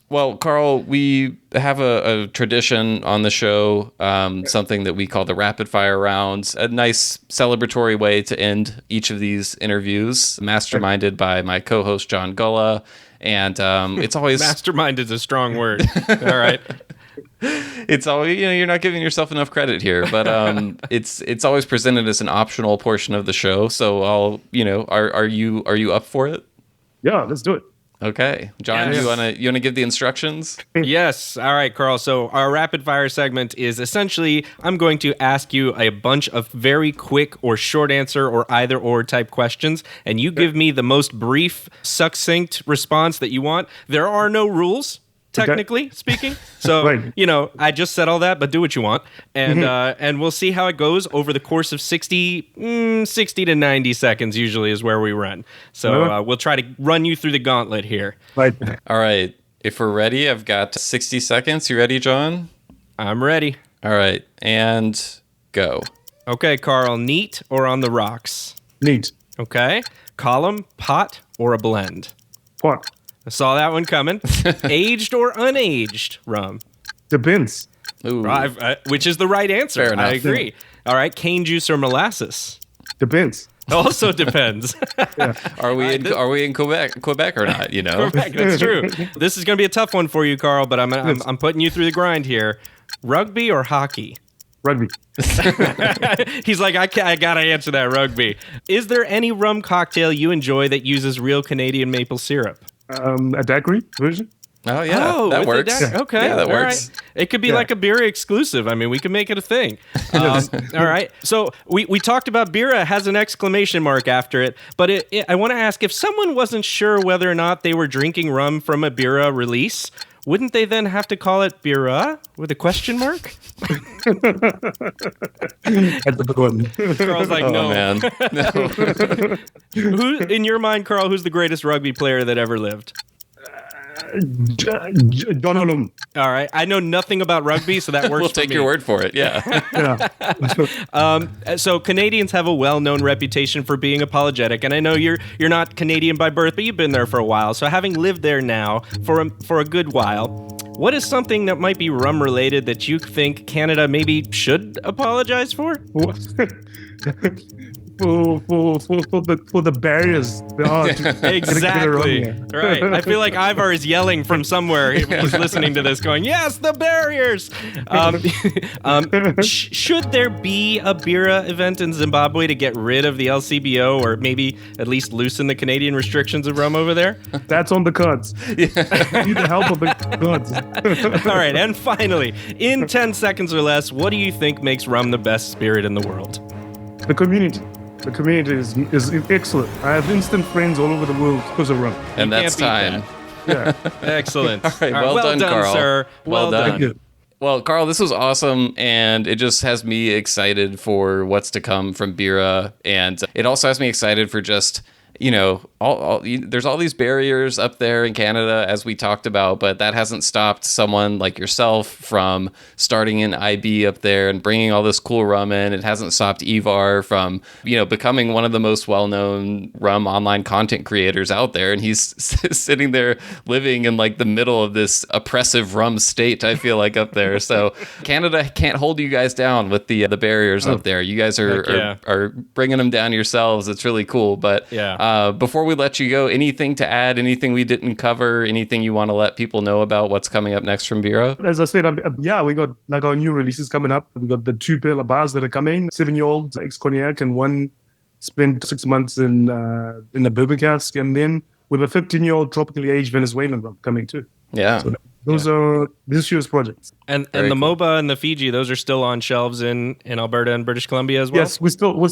Well, Karl, we have a tradition on the show, something that we call the rapid fire rounds, a nice celebratory way to end each of these interviews, masterminded by my co-host, John Gulla. And it's always... Mastermind is a strong word. All right. It's always, you're not giving yourself enough credit here, but it's always presented as an optional portion of the show. So are you up for it? Yeah, let's do it. Okay, John, Yes. you wanna give the instructions? Yes. All right, Karl. So our rapid fire segment is essentially I'm going to ask you a bunch of very quick or short answer or either or type questions, and you give me the most brief, succinct response that you want. There are no rules, technically speaking. So, Right. I just said all that, but do what you want. And we'll see how it goes over the course of 60 to 90 seconds usually is where we run. So we'll try to run you through the gauntlet here. Right. All right, if we're ready, I've got 60 seconds. You ready, John? I'm ready. All right, and go. Okay, Karl, neat or on the rocks? Neat. Okay. Column, pot, or a blend? Pot. I saw that one coming. Aged or unaged rum? Depends. Ooh. Which is the right answer. Fair enough. I agree. All right. Cane juice or molasses? Depends. Also depends. Are we in Quebec or not? Correct, that's true. This is going to be a tough one for you, Karl, but I'm putting you through the grind here. Rugby or hockey? Rugby. He's like, I gotta answer that, rugby. Is there any rum cocktail you enjoy that uses real Canadian maple syrup? A daiquiri version. Oh yeah, that with works. the okay, yeah, that all works. right. It could be like a Bira exclusive. I mean, we can make it a thing. All right. So we talked about Bira has an exclamation mark after it, but I want to ask if someone wasn't sure whether or not they were drinking rum from a Bira release, wouldn't they then have to call it Bira with a question mark? That's the good one. Carl's like, no. Man. No. Who, in your mind, Karl, who's the greatest rugby player that ever lived? John Olum. All right. I know nothing about rugby, so that works We'll for take me. your word for it. Yeah. Yeah. So Canadians have a well-known reputation for being apologetic, and I know you're not Canadian by birth, but you've been there for a while. So having lived there now for a good while, what is something that might be rum-related that you think Canada maybe should apologize for? For the barriers there are to get it Exactly. wrong. Right. I feel like Ivar is yelling from somewhere. He's listening to this going, yes, the barriers. Should there be a Bira event in Zimbabwe to get rid of the LCBO or maybe at least loosen the Canadian restrictions of rum over there? That's on the cards. Need the help of the cards. All right. And finally, in 10 seconds or less, what do you think makes rum the best spirit in the world? The community. The community is excellent. I have instant friends all over the world because of rum. And You that's can't beat time. Yeah. Excellent. All right, well done, Karl. sir. Well done. Thank you. Well, Karl, this was awesome, and it just has me excited for what's to come from Bira, and it also has me excited for just, there's all these barriers up there in Canada, as we talked about, but that hasn't stopped someone like yourself from starting an IB up there and bringing all this cool rum in. It hasn't stopped Ivar from, becoming one of the most well-known rum online content creators out there, and he's sitting there living in like the middle of this oppressive rum state, I feel like, up there. So Canada can't hold you guys down with the barriers up there. You guys are bringing them down yourselves. It's really cool, but before we let you go, anything to add, anything we didn't cover, anything you want to let people know about what's coming up next from Bira? As I said, we got like our new releases coming up. We got the 2 pillar bars that are coming, 7-year-old ex-cognac, and one spent 6 months in a bourbon cask, and then with a 15-year-old tropically aged Venezuelan rum coming too. Yeah. So those are this year's projects. And Very the cool. MOBA and the Fiji, those are still on shelves in Alberta and British Columbia as well? Yes,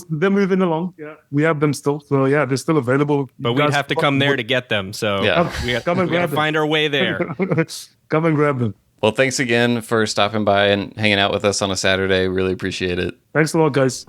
they're moving along. Yeah, we have them still. So yeah, they're still available. But You we'd guys have to come there to get them. So Yeah. we got Come and to grab them. find our way there. Come and grab them. Well, thanks again for stopping by and hanging out with us on a Saturday. Really appreciate it. Thanks a lot, guys.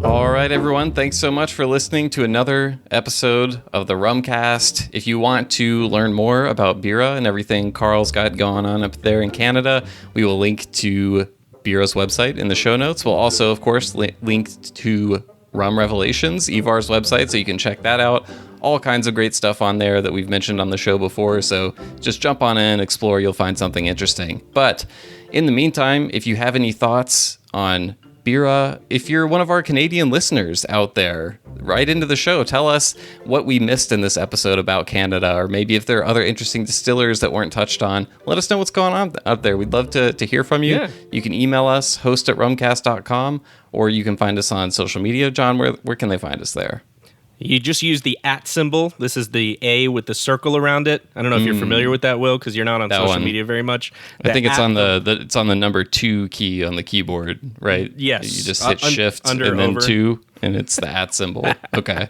All right, everyone. Thanks so much for listening to another episode of the Rumcast. If you want to learn more about Bira and everything Karl's got going on up there in Canada, we will link to Bira's website in the show notes. We'll also, of course, link to Rum Revelations, Ivar's website, so you can check that out. All kinds of great stuff on there that we've mentioned on the show before, so just jump on in, explore, you'll find something interesting. But in the meantime, if you have any thoughts on Bira, if you're one of our Canadian listeners out there, write into the show. Tell us what we missed in this episode about Canada, or maybe if there are other interesting distillers that weren't touched on. Let us know what's going on out there. We'd love to hear from you. Yeah. You can email us, host@rumcast.com, or you can find us on social media. John, where can they find us there? You just use the @ symbol. This is the A with the circle around it. I don't know if you're familiar with that, Will, because you're not on social media very much. I think it's on the number 2 key on the keyboard, right? Yes. You just hit shift and then 2, and it's the @ symbol. Okay.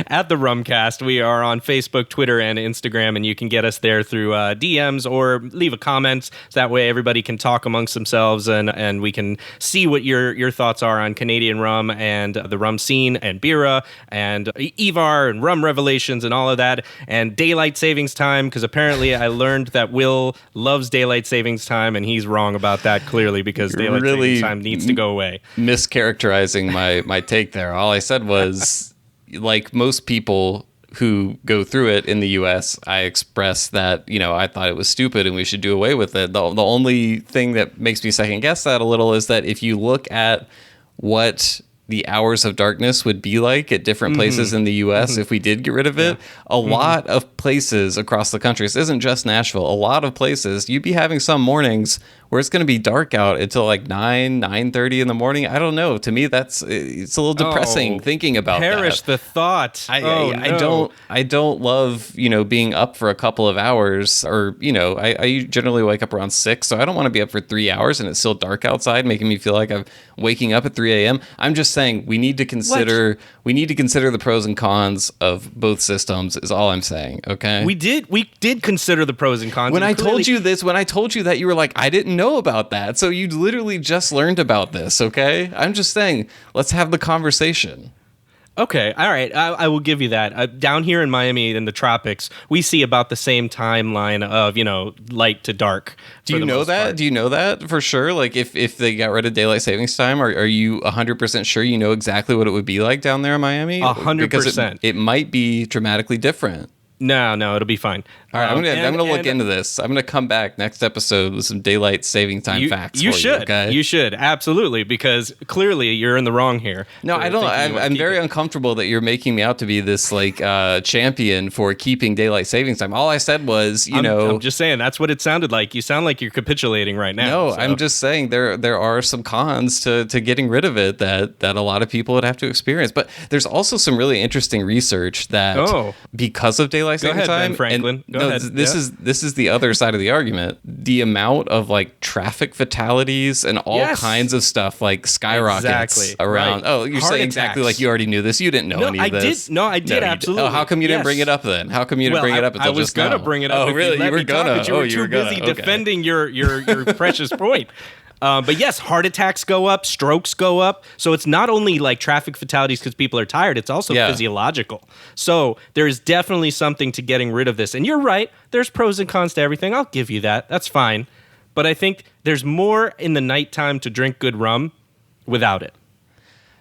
At the Rumcast, we are on Facebook, Twitter, and Instagram, and you can get us there through DMs or leave a comment. So that way everybody can talk amongst themselves, and we can see what your thoughts are on Canadian rum and the rum scene and Bira and Ivar and Rum Revelations and all of that, and daylight savings time, because apparently I learned that Will loves daylight savings time, and he's wrong about that clearly, because daylight savings time needs to go away. Mischaracterizing my take there. All I said was, like most people who go through it in the US, I expressed that, I thought it was stupid and we should do away with it. The only thing that makes me second guess that a little is that if you look at what the hours of darkness would be like at different places in the US if we did get rid of it, a lot of places across the country, this isn't just Nashville, a lot of places, you'd be having some mornings where it's going to be dark out until like 9:30 in the morning. I don't know. To me, it's a little depressing thinking about that. Perish the thought. I don't love, being up for a couple of hours, or, I generally wake up around 6, so I don't want to be up for 3 hours and it's still dark outside, making me feel like I'm waking up at 3 a.m. I'm just saying we need to consider the pros and cons of both systems is all I'm saying. Okay. We did consider the pros and cons. When I told you that, you were like, I didn't know about that. So you literally just learned about this. Okay. I'm just saying, let's have the conversation. Okay, all right, I will give you that. Down here in Miami, in the tropics, we see about the same timeline of, light to dark. Do you know that? Part. Do you know that for sure? Like, if they got rid of daylight savings time, are you 100% sure you know exactly what it would be like down there in Miami? 100%. Because it might be dramatically different. No, it'll be fine. All right, I'm gonna look into this. I'm gonna come back next episode with some daylight saving time facts. You should. Okay? You should, absolutely, because clearly you're in the wrong here. No, I don't. I'm very uncomfortable that you're making me out to be this champion for keeping daylight savings time. All I said was, I'm just saying that's what it sounded like. You sound like you're capitulating right now. No, so. I'm just saying there are some cons to getting rid of it that a lot of people would have to experience. But there's also some really interesting research that because of daylight saving time, Ben Franklin. This is the other side of the argument. The amount of traffic fatalities and all kinds of stuff skyrockets around. Right. Oh, you're saying exactly like you already knew this. You didn't know any of this. I did absolutely. Oh, how come you didn't bring it up then? How come you didn't bring it up until just now? I was gonna bring it up. Oh, really? You were gonna. You were too busy defending your precious point. But yes, heart attacks go up, strokes go up. So it's not only traffic fatalities because people are tired, it's also physiological. So there is definitely something to getting rid of this. And you're right, there's pros and cons to everything. I'll give you that. That's fine. But I think there's more in the nighttime to drink good rum without it.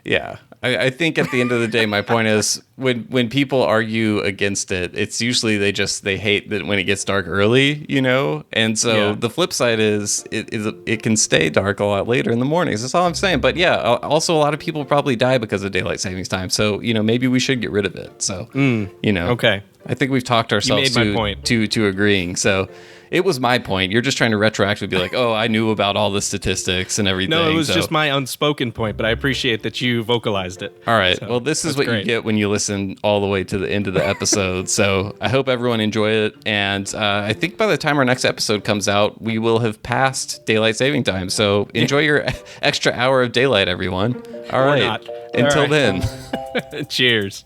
Yeah. I think at the end of the day, my point is when people argue against it, it's usually they hate that when it gets dark early, And so the flip side is it can stay dark a lot later in the mornings. That's all I'm saying. But yeah, also a lot of people probably die because of daylight savings time. So, maybe we should get rid of it. So, Okay. I think we've talked ourselves to agreeing. So it was my point. You're just trying to retroactively be like, oh, I knew about all the statistics and everything. No, it was just my unspoken point, but I appreciate that you vocalized it. All right. So, well, this is what you get when you listen all the way to the end of the episode. So I hope everyone enjoyed it. And I think by the time our next episode comes out, we will have passed daylight saving time. So enjoy your extra hour of daylight, everyone. All right. Not. Until then. Cheers.